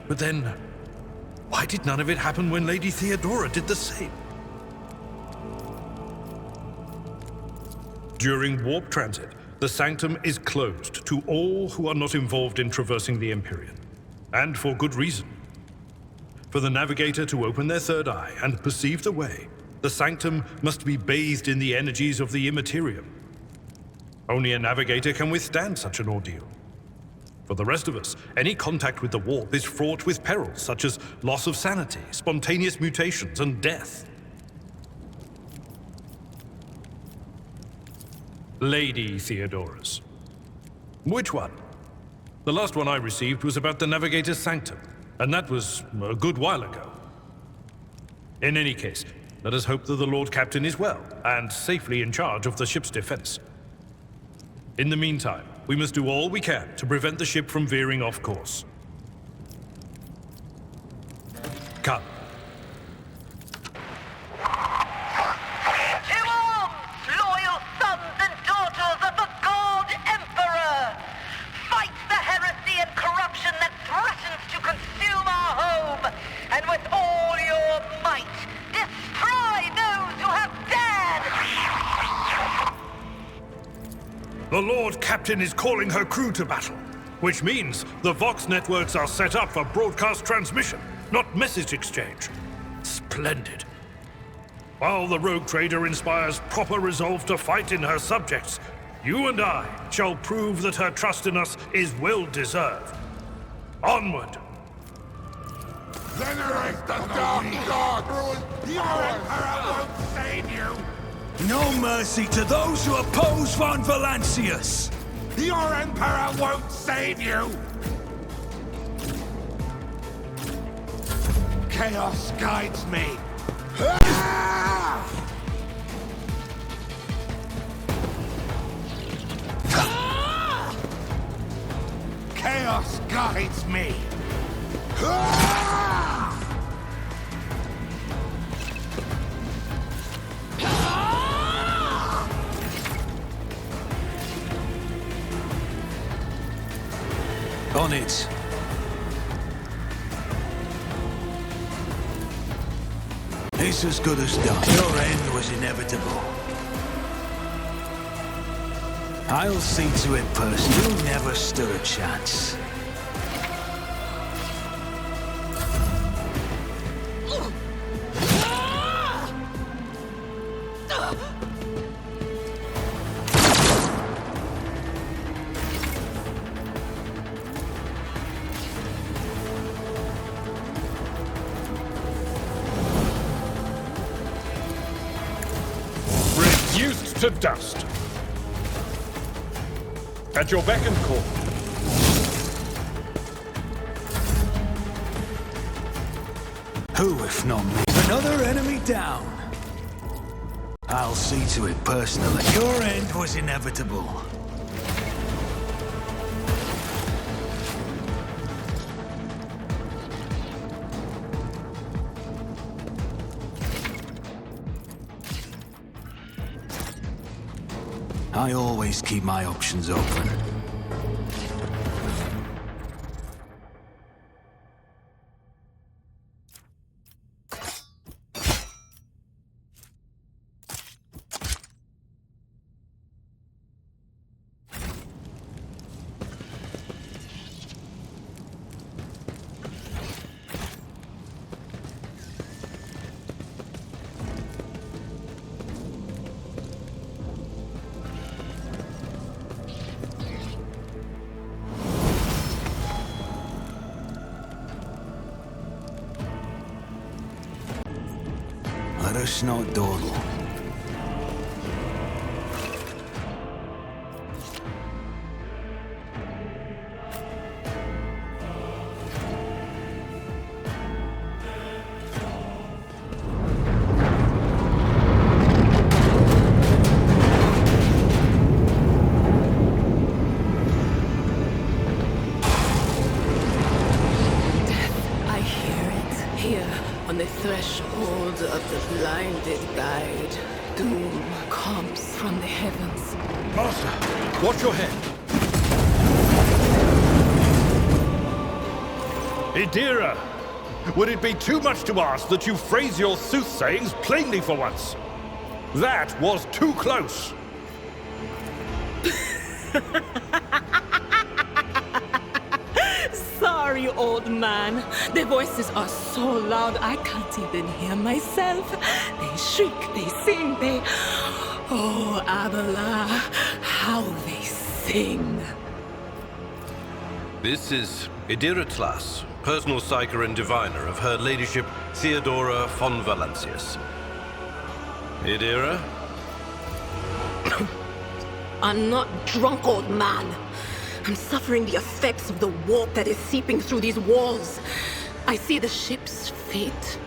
But then, why did none of it happen when Lady Theodora did the same? During warp transit, the Sanctum is closed to all who are not involved in traversing the Empyrean. And for good reason. For the Navigator to open their third eye and perceive the way, the Sanctum must be bathed in the energies of the Immaterium. Only a Navigator can withstand such an ordeal. For the rest of us, any contact with the warp is fraught with perils such as loss of sanity, spontaneous mutations, and death. Lady Theodoras. Which one? The last one I received was about the Navigator's Sanctum, and that was a good while ago. In any case, let us hope that the Lord Captain is well, and safely in charge of the ship's defense. In the meantime, we must do all we can to prevent the ship from veering off course. Come. To arms, loyal sons and daughters of the God Emperor! Fight the heresy and corruption that threatens to consume our home, and with all your might, destroy those who have dared! The Lord Captain is calling her crew to battle, which means the Vox networks are set up for broadcast transmission, not message exchange. Splendid. While the rogue trader inspires proper resolve to fight in her subjects, you and I shall prove that her trust in us is well-deserved. Onward! Venerate the dark gods! Your Emperor won't save you! No mercy to those who oppose Von Valancius! Your Emperor won't save you! Chaos guides me. Chaos guides me. On it. It's as good as done. Your end was inevitable. I'll see to it personally. You never stood a chance. Reduced to dust. At your beck and call. Who, if not me? Another enemy down. I'll see to it personally. Your end was inevitable. I always keep my options open. Let us not dawdle. I hear it here on the threshold of the blinded guide. Doom comes from the heavens. Master, watch your head. Idira, would it be too much to ask that you phrase your soothsayings plainly for once? That was too close. Sorry, old man. The voices are so loud I can't even hear myself. They shriek, they sing, they... Oh, Abala, how they sing. This is Idira Tlas, personal psyker and diviner of Her Ladyship Theodora von Valancius. Idira? I'm not drunk, old man. I'm suffering the effects of the warp that is seeping through these walls. I see the ship's fate.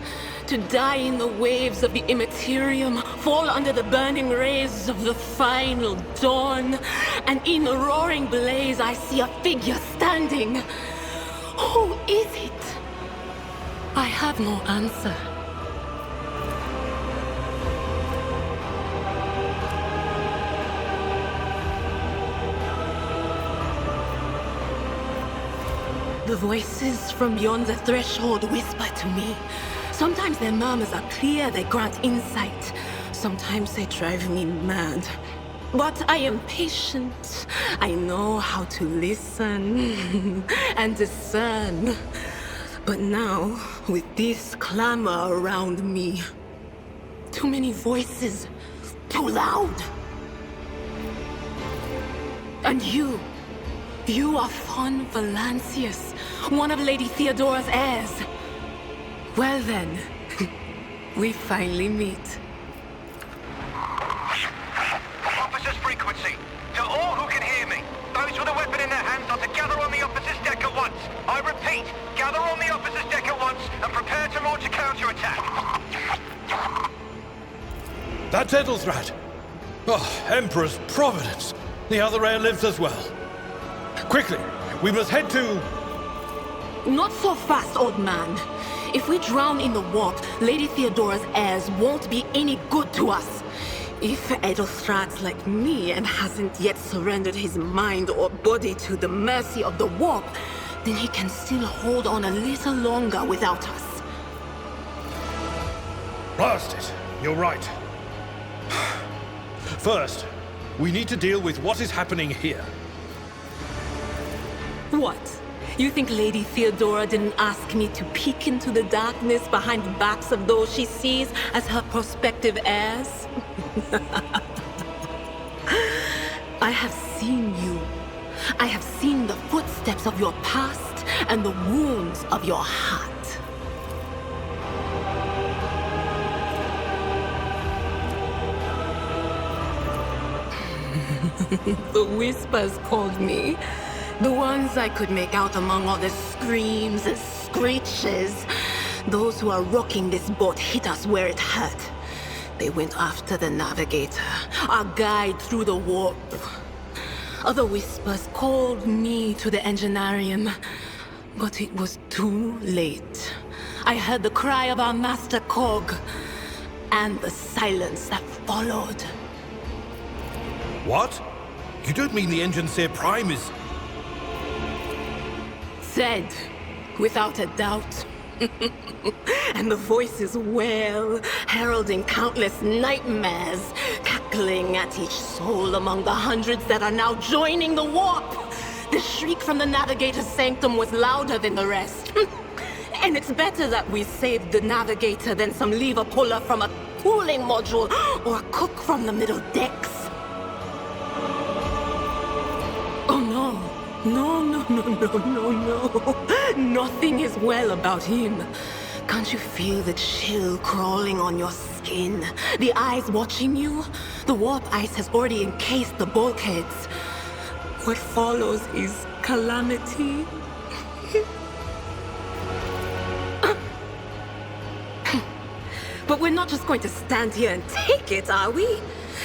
To die in the waves of the immaterium, fall under the burning rays of the final dawn. And in the roaring blaze, I see a figure standing. Who is it? I have no answer. The voices from beyond the threshold whisper to me. Sometimes their murmurs are clear, they grant insight. Sometimes they drive me mad. But I am patient. I know how to listen and discern. But now, with this clamor around me, too many voices, too loud. And you are von Valancius, one of Lady Theodora's heirs. Well then, we finally meet. Officer's frequency. To all who can hear me, those with a weapon in their hands are to gather on the officer's deck at once. I repeat, gather on the officer's deck at once and prepare to launch a counterattack. That's Edelthrat. Oh, Emperor's Providence. The other heir lives as well. Quickly, we must head to... Not so fast, old man. If we drown in the warp, Lady Theodora's heirs won't be any good to us. If Edelthrat's like me and hasn't yet surrendered his mind or body to the mercy of the warp, then he can still hold on a little longer without us. Blast it. You're right. First, we need to deal with what is happening here. What? You think Lady Theodora didn't ask me to peek into the darkness behind the backs of those she sees as her prospective heirs? I have seen you. I have seen the footsteps of your past and the wounds of your heart. The whispers called me. The ones I could make out among all the screams and screeches. Those who are rocking this boat hit us where it hurt. They went after the navigator, our guide through the warp. Other whispers called me to the enginarium, but it was too late. I heard the cry of our master cog, and the silence that followed. What? You don't mean the Engineer Prime is... Said, without a doubt. And the voices wail, heralding countless nightmares, cackling at each soul among the hundreds that are now joining the warp. The shriek from the Navigator's sanctum was louder than the rest. And it's better that we saved the Navigator than some lever puller from a cooling module or a cook from the middle decks. Oh no. No. Nothing is well about him. Can't you feel the chill crawling on your skin? The eyes watching you? The warp ice has already encased the bulkheads. What follows is calamity. But we're not just going to stand here and take it, are we?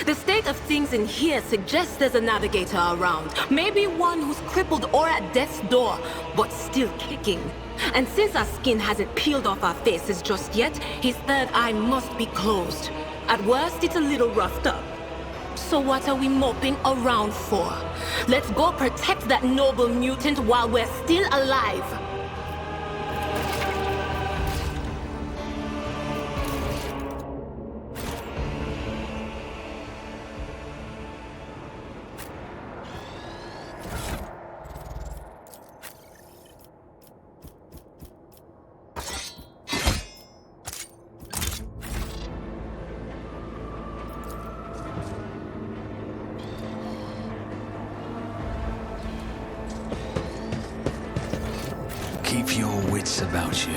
The state of things in here suggests there's a navigator around. Maybe one who's crippled or at death's door, but still kicking. And since our skin hasn't peeled off our faces just yet, his third eye must be closed. At worst, it's a little roughed up. So what are we moping around for? Let's go protect that noble mutant while we're still alive. Keep your wits about you.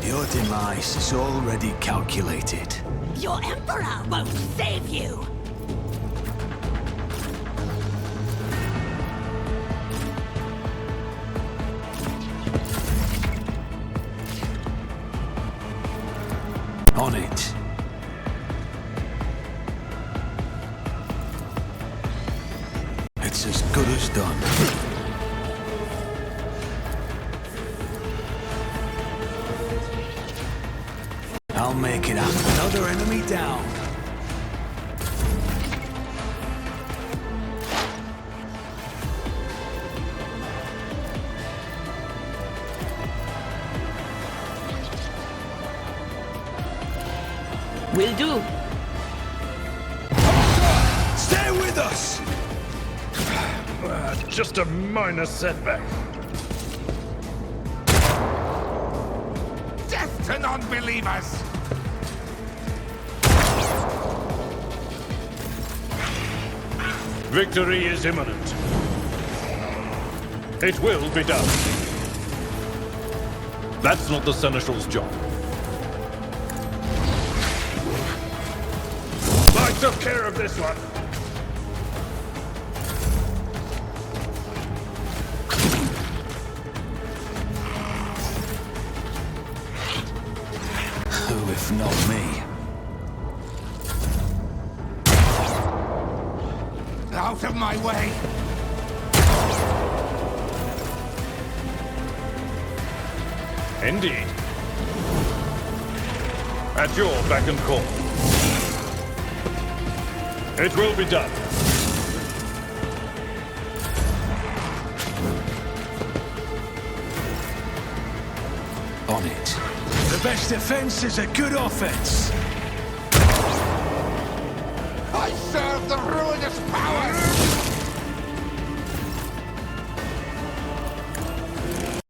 Your demise is already calculated. Your Emperor won't save you! On it. It's as good as done. I'll make it out. Another enemy down. Will do. Stay with us! Just a minor setback. Death to non-believers! Victory is imminent. It will be done. That's not the Seneschal's job. I took care of this one. Who if not me. Out of my way! Indeed. At your beck and call. It will be done. On it. The best defense is a good offense. I serve the ruinous powers!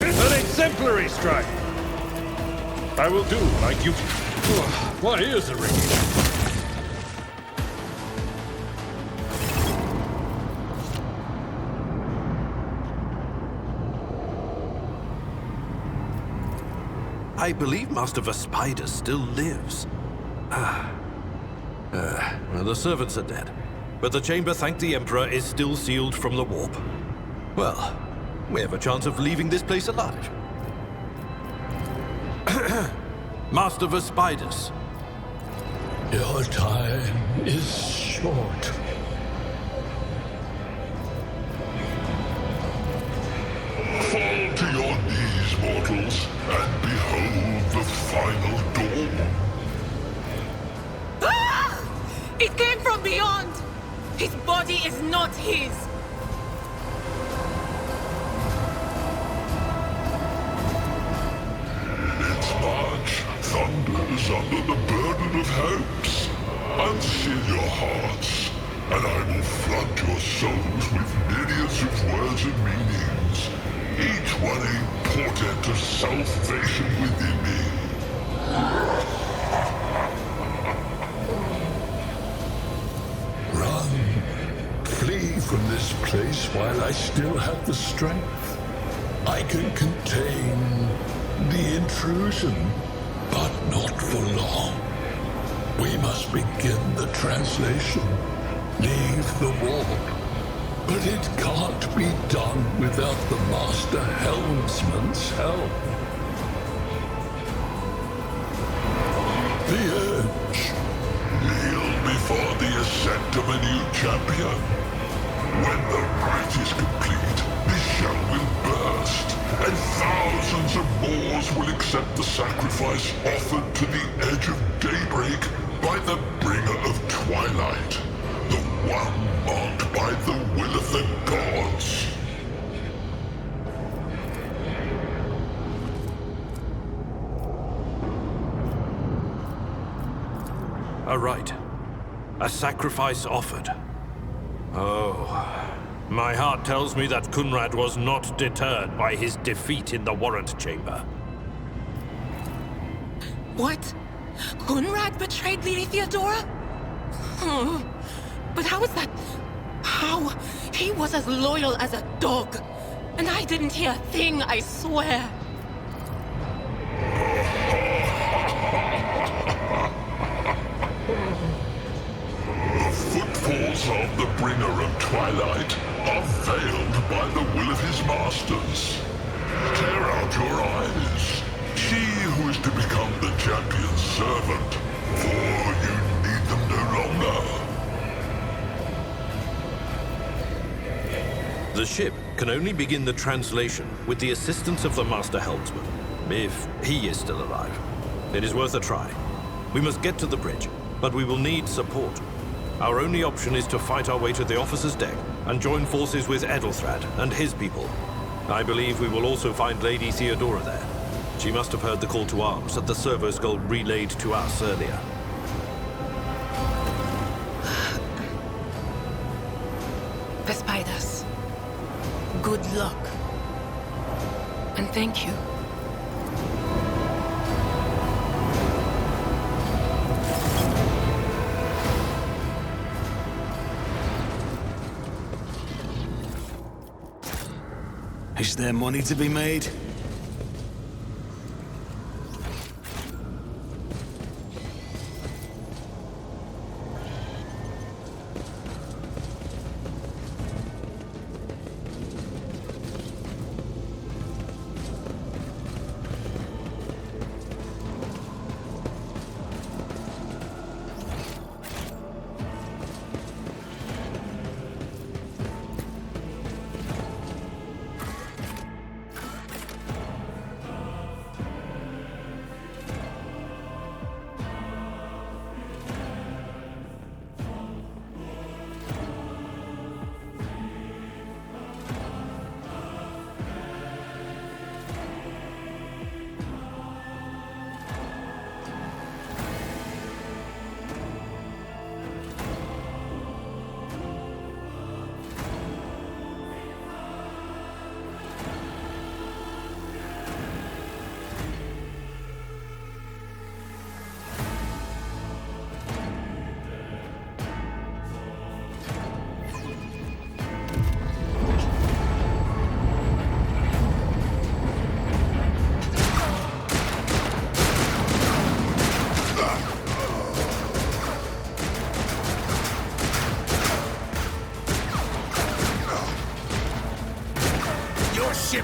An exemplary strike. I will do my duty. My ears are ringing. I believe Master Vespider still lives. Well, the servants are dead, but the chamber, thank the Emperor, is still sealed from the warp. Well, we have a chance of leaving this place alive. Master Vespider. Your time is short. Fall to your knees, mortals, and behold the final dawn. Ah! It came from beyond! His body is not his! Its march thunders under the burden of hopes. Unseal your hearts, and I will flood your souls with myriads of words and meanings, each one a portent of salvation within me. Run. Flee from this place while I still have the strength. I can contain the intrusion, but not for long. We must begin the translation. Leave the warp. But it can't be done without the Master Helmsman's help. The Edge. Kneel before the ascent of a new champion. When the rite is complete, the shell will burst, and thousands of Moors will accept the sacrifice offered to the edge of daybreak by the bringer of twilight, the one marked by the will of the gods. A rite. A sacrifice offered. Oh, my heart tells me that Kunrad was not deterred by his defeat in the warrant chamber. What? Kunrad betrayed Lady Theodora? Oh, but how is that? How? He was as loyal as a dog. And I didn't hear a thing, I swear. The footfalls of the bringer of twilight are veiled by the will of his masters. Tear out your eyes. See who is to become the champion's servant, for you need them no longer. The ship can only begin the translation with the assistance of the Master Helmsman, if he is still alive. It is worth a try. We must get to the bridge, but we will need support. Our only option is to fight our way to the officer's deck and join forces with Edelthrad and his people. I believe we will also find Lady Theodora there. She must have heard the call to arms that the servo skull relayed to us earlier. Vespidas, good luck. And thank you. Is there money to be made?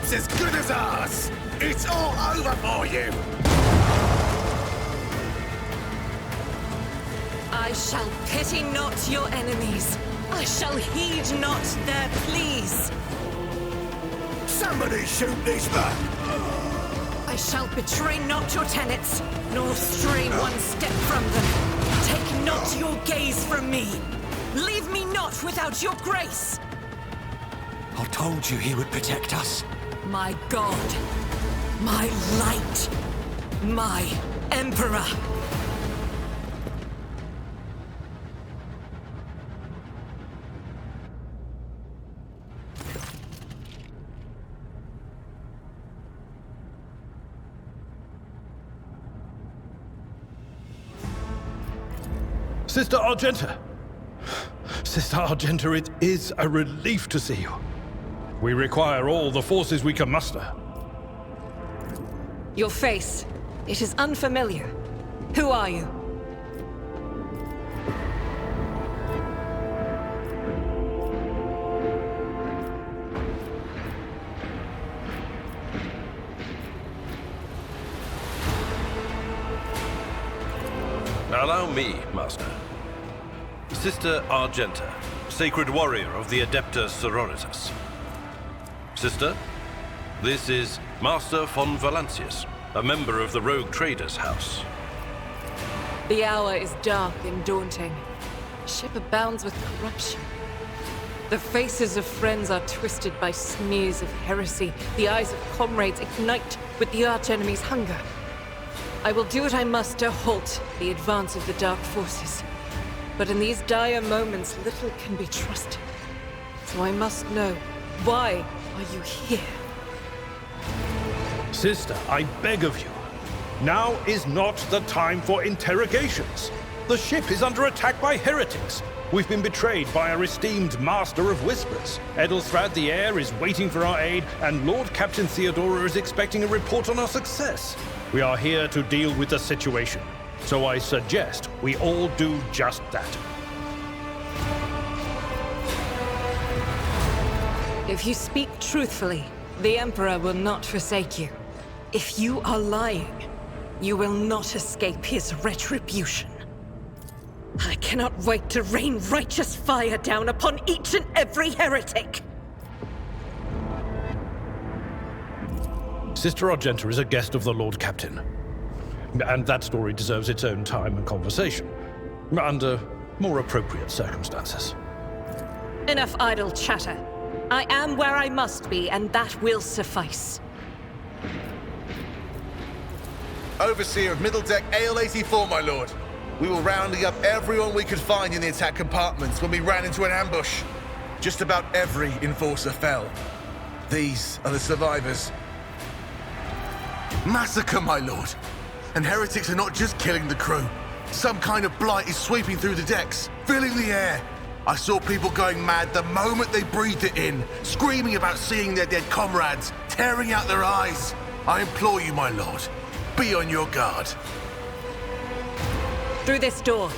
time's as good as ours! It's all over for you! I shall pity not your enemies. I shall heed not their pleas. Somebody shoot these men! I shall betray not your tenets, nor stray one step from them. Take not your gaze from me. Leave me not without your grace. I told you he would protect us. My God, my light, my Emperor. Sister Argenta! Sister Argenta, it is a relief to see you. We require all the forces we can muster. Your face, it is unfamiliar. Who are you? Allow me, Master. Sister Argenta, Sacred Warrior of the Adepta Sororitas. Sister, this is Master von Valancius, a member of the Rogue Traders House. The hour is dark and daunting. The ship abounds with corruption. The faces of friends are twisted by sneers of heresy. The eyes of comrades ignite with the archenemy's hunger. I will do what I must to halt the advance of the Dark Forces. But in these dire moments, little can be trusted. So I must know, why are you here? Sister, I beg of you. Now is not the time for interrogations. The ship is under attack by heretics. We've been betrayed by our esteemed Master of Whispers. Edelstrad the Heir is waiting for our aid, and Lord Captain Theodora is expecting a report on our success. We are here to deal with the situation, so I suggest we all do just that. If you speak truthfully, the Emperor will not forsake you. If you are lying, you will not escape his retribution. I cannot wait to rain righteous fire down upon each and every heretic! Sister Argenta is a guest of the Lord Captain. And that story deserves its own time and conversation, under more appropriate circumstances. Enough idle chatter. I am where I must be, and that will suffice. Overseer of Middle Deck AL-84, my lord. We were rounding up everyone we could find in the attack compartments when we ran into an ambush. Just about every enforcer fell. These are the survivors. Massacre, my lord. And heretics are not just killing the crew. Some kind of blight is sweeping through the decks, filling the air. I saw people going mad the moment they breathed it in, screaming about seeing their dead comrades, tearing out their eyes. I implore you, my lord, be on your guard. Through this door,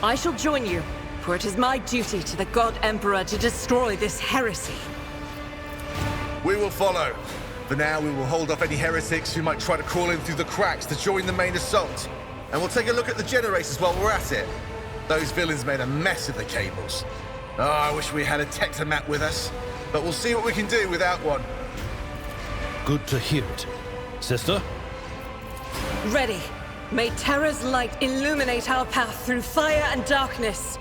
I shall join you, for it is my duty to the God Emperor to destroy this heresy. We will follow. For now, we will hold off any heretics who might try to crawl in through the cracks to join the main assault. And we'll take a look at the generators while we're at it. Those villains made a mess of the cables. Oh, I wish we had a Tectomat with us. But we'll see what we can do without one. Good to hear it. Sister? Ready. May Terra's light illuminate our path through fire and darkness.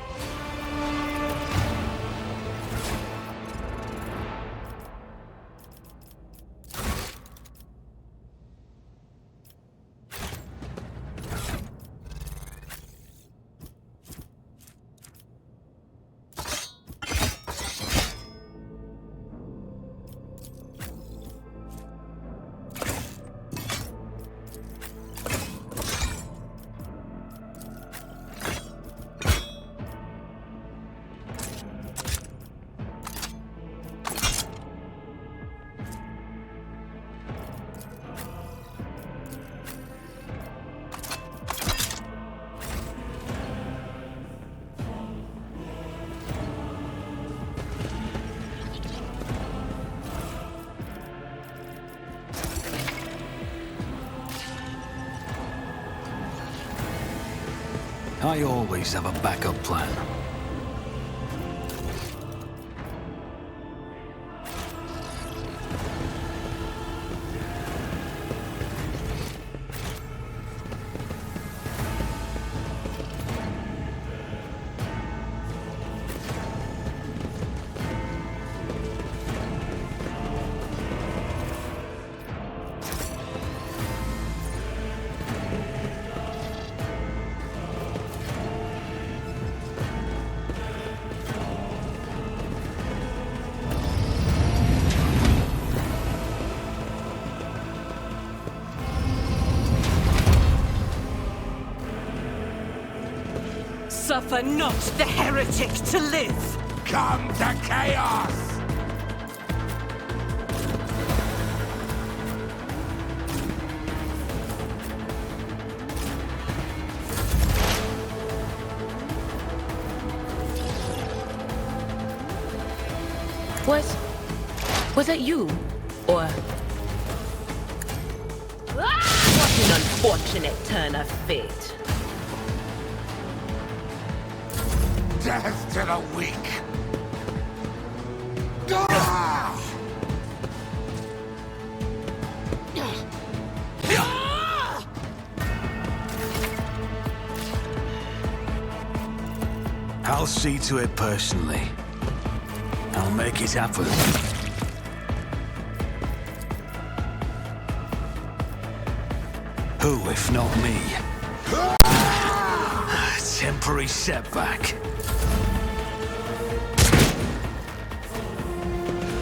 I always have a backup plan. Suffer not the heretic to live! Come to chaos! Was that you? Or... What an unfortunate turn of fate. Death to the weak! Ah! I'll see to it personally. I'll make it happen. Who, if not me? Temporary setback.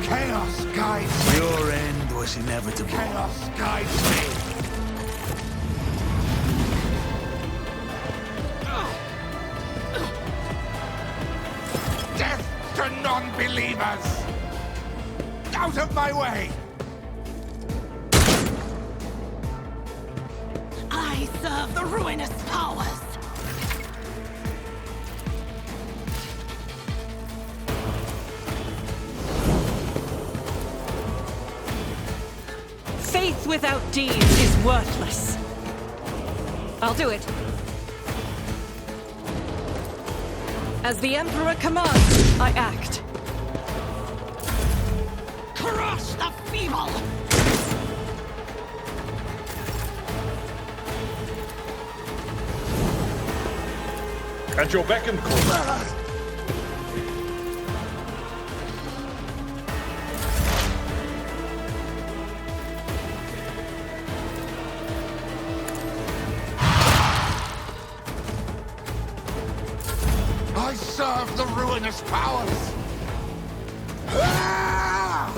Chaos guides me! Your end was inevitable. Chaos guides me! Death to non-believers! Out of my way! I serve the ruinous powers! Faith without deeds is worthless. I'll do it. As the Emperor commands, I act. Crush the feeble! At your beck and call. I serve the ruinous powers! Ah!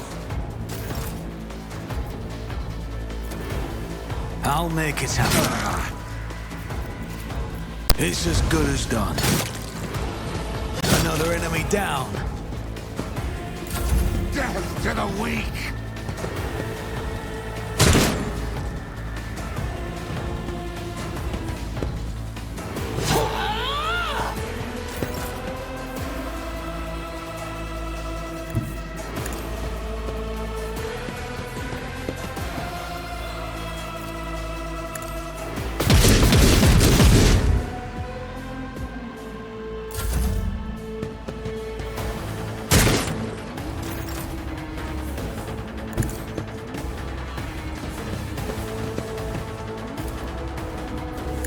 I'll make it happen. It's as good as done. Another enemy down. Death to the weak!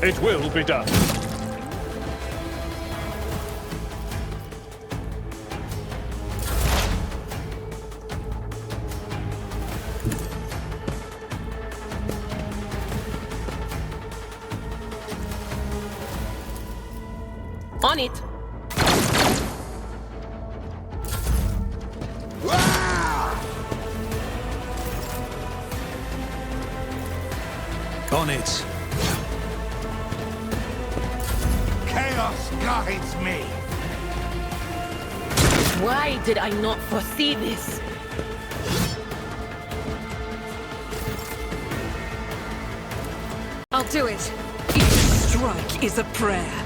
It will be done. On it! On it. Chaos guides me! Why did I not foresee this? I'll do it. Each strike is a prayer.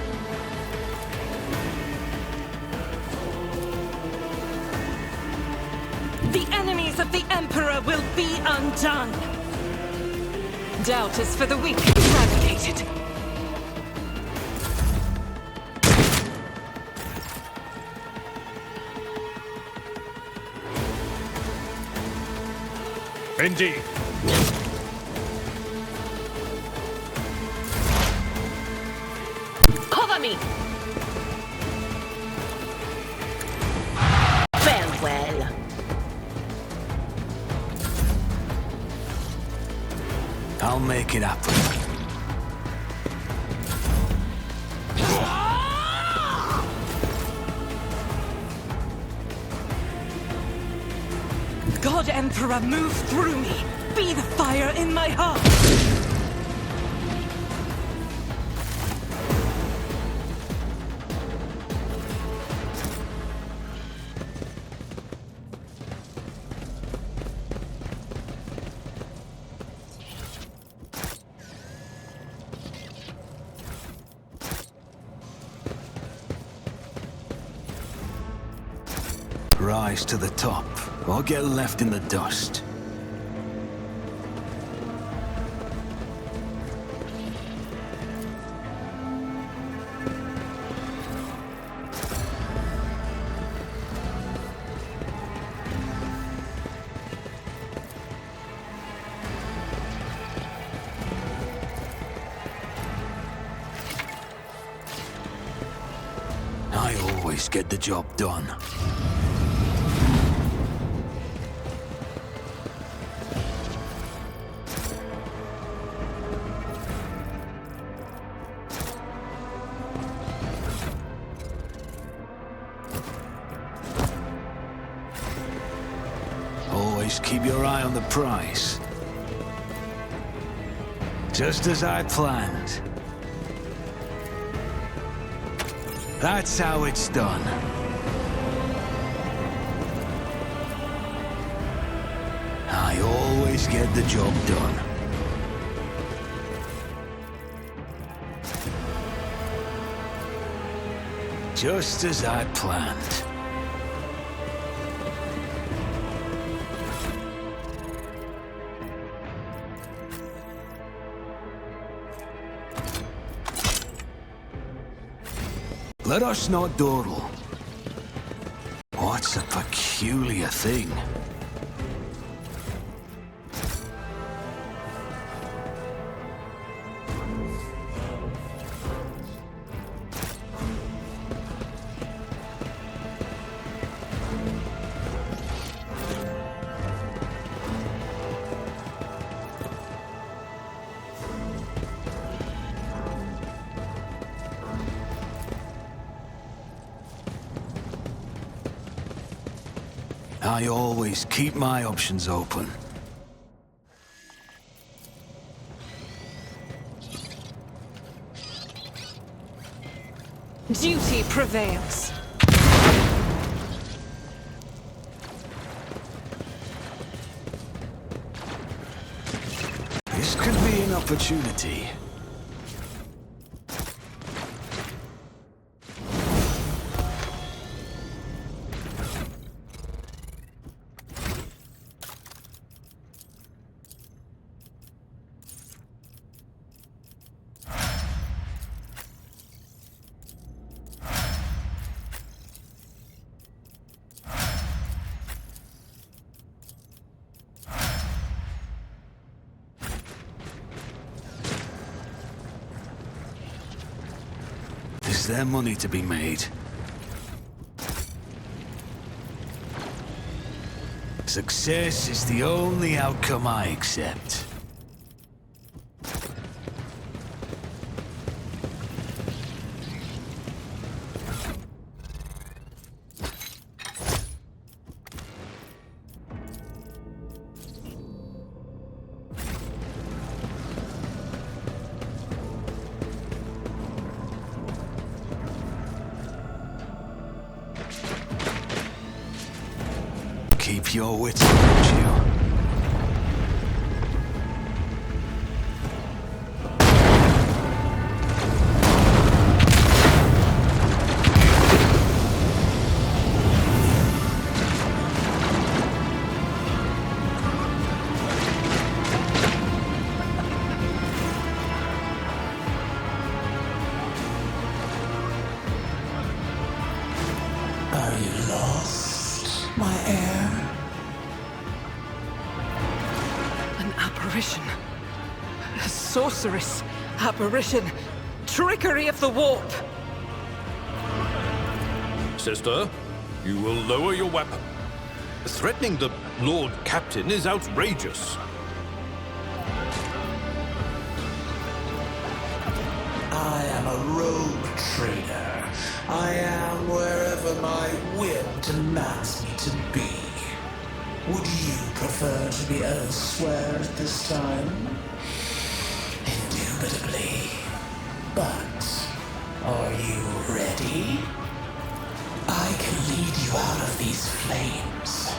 The enemies of the Emperor will be undone. Doubt is for the weak, eradicated. Indeed. Cover me! Farewell. I'll make it happen. God Emperor, move through me! Be the fire in my heart! Rise to the top, or get left in the dust. I always get the job done. Always keep your eye on the prize. Just as I planned. That's how it's done. I always get the job done. Just as I planned. Let us not dawdle. What's a peculiar thing? I always keep my options open. Duty prevails. This could be an opportunity. Is there money to be made? Success is the only outcome I accept. Keep your wits about you. I lost my heir. apparition. A sorceress apparition. Trickery of the warp. Sister, you will lower your weapon. Threatening the Lord Captain is outrageous. I am a rogue trader. I am wherever my whim demands me to be. Would you prefer to be elsewhere at this time? Indubitably. But are you ready? I can lead you out of these flames,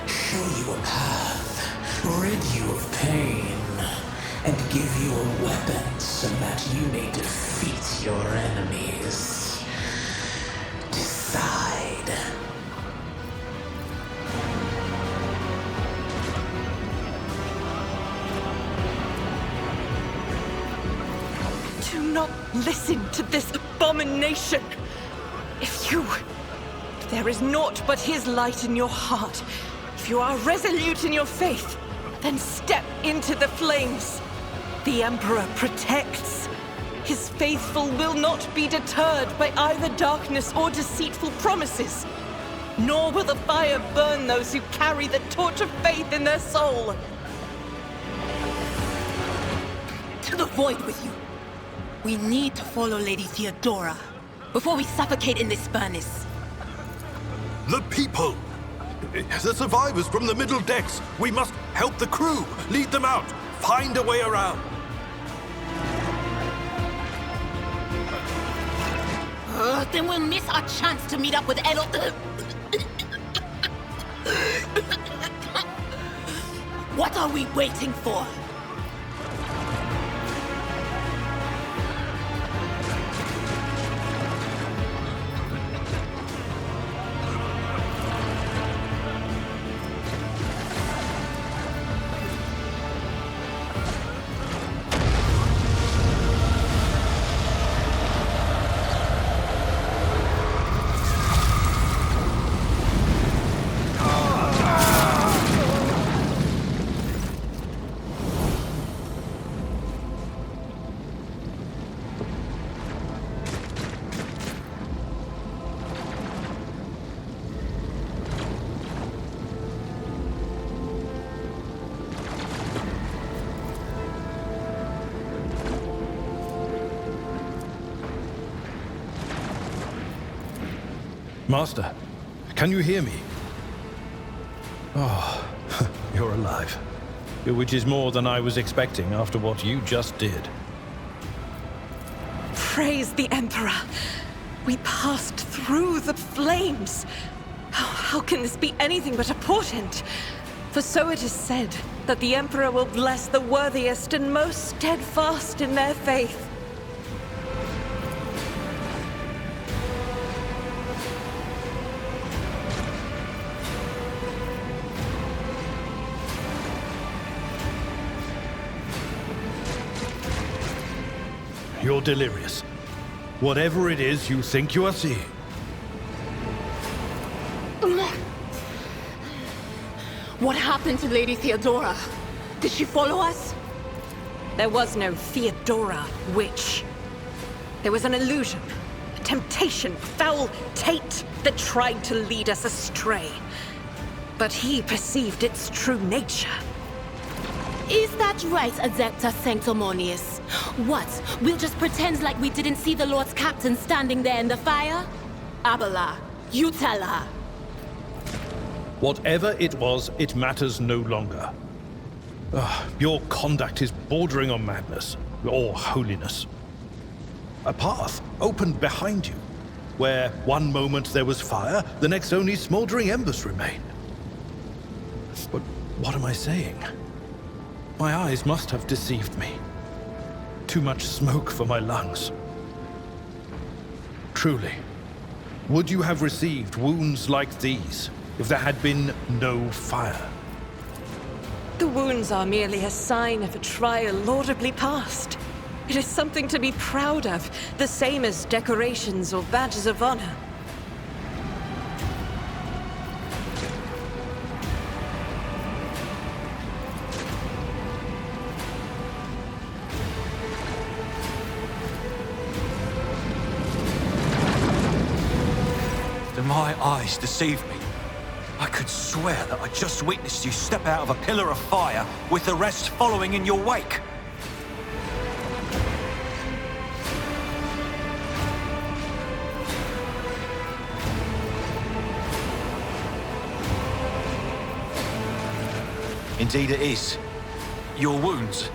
show you a path, rid you of pain, and give you a weapon so that you may defeat your enemies. Decide. Do not listen to this abomination. If there is naught but his light in your heart, if you are resolute in your faith, then step into the flames. The Emperor protects. His faithful will not be deterred by either darkness or deceitful promises. Nor will the fire burn those who carry the torch of faith in their soul. To the void with you. We need to follow Lady Theodora before we suffocate in this furnace. The people! The survivors from the middle decks! We must help the crew! Lead them out! Find a way around! Then we'll miss our chance to meet up with Edel. What are we waiting for? Master, can you hear me? Oh, you're alive. Which is more than I was expecting after what you just did. Praise the Emperor. We passed through the flames. How can this be anything but a portent? For so it is said that the Emperor will bless the worthiest and most steadfast in their faith. You're delirious. Whatever it is you think you are seeing. What happened to Lady Theodora? Did she follow us? There was no Theodora, witch. There was an illusion, a temptation, a foul taint that tried to lead us astray. But he perceived its true nature. Is that right, Adepta Sanctimonious? What? We'll just pretend like we didn't see the Lord's Captain standing there in the fire? Abala, you tell her. Whatever it was, it matters no longer. Your conduct is bordering on madness, or holiness. A path opened behind you, where one moment there was fire, the next only smoldering embers remain. But what am I saying? My eyes must have deceived me. Too much smoke for my lungs. Truly, would you have received wounds like these if there had been no fire? The wounds are merely a sign of a trial laudably passed. It is something to be proud of, the same as decorations or badges of honor. my eyes deceive me? I could swear that I just witnessed you step out of a pillar of fire with the rest following in your wake. Indeed it is. Your wounds.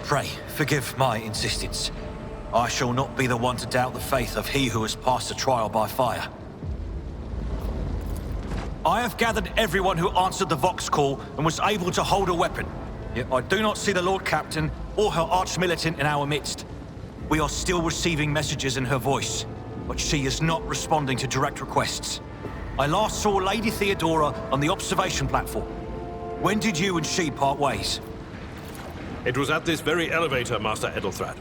Pray, forgive my insistence. I shall not be the one to doubt the faith of he who has passed a trial by fire. I have gathered everyone who answered the Vox call and was able to hold a weapon. Yet I do not see the Lord Captain or her arch-militant in our midst. We are still receiving messages in her voice, but she is not responding to direct requests. I last saw Lady Theodora on the observation platform. When did you and she part ways? It was at this very elevator, Master Edelthrad.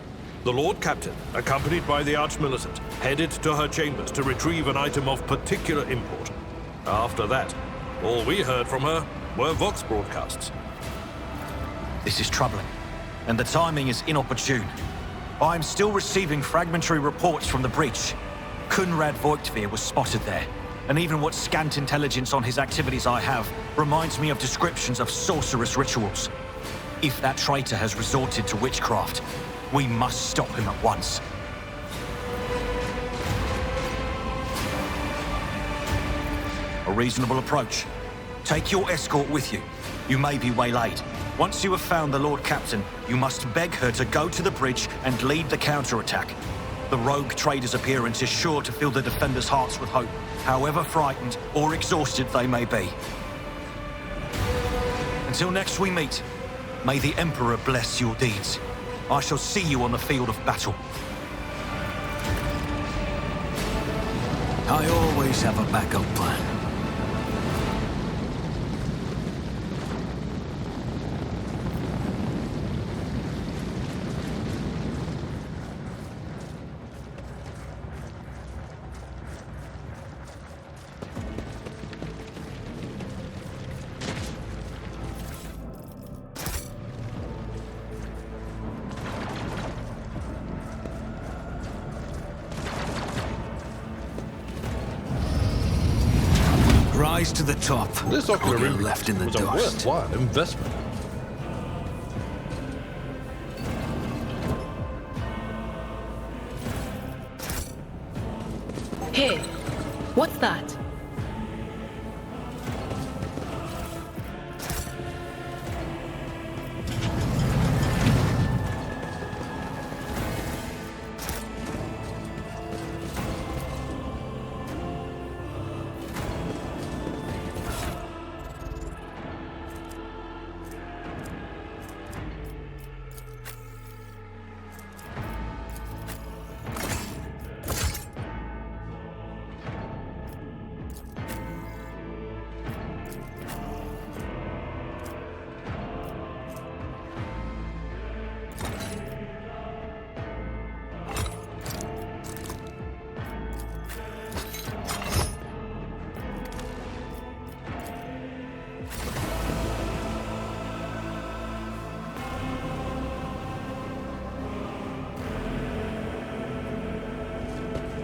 The Lord Captain, accompanied by the Arch-Militant, headed to her chambers to retrieve an item of particular import. After that, all we heard from her were Vox broadcasts. This is troubling, and the timing is inopportune. I am still receiving fragmentary reports from the breach. Kunrad Voigtveer was spotted there, and even what scant intelligence on his activities I have reminds me of descriptions of sorcerous rituals. If that traitor has resorted to witchcraft, we must stop him at once. A reasonable approach. Take your escort with you. You may be waylaid. Once you have found the Lord Captain, you must beg her to go to the bridge and lead the counterattack. The rogue trader's appearance is sure to fill the defenders' hearts with hope, however frightened or exhausted they may be. Until next we meet, may the Emperor bless your deeds. I shall see you on the field of battle. I always have a backup plan. Rise to the top. This ocular Or get implant left in the was dust. a worthwhile investment. Hey, what's that?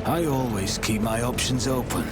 I always keep my options open.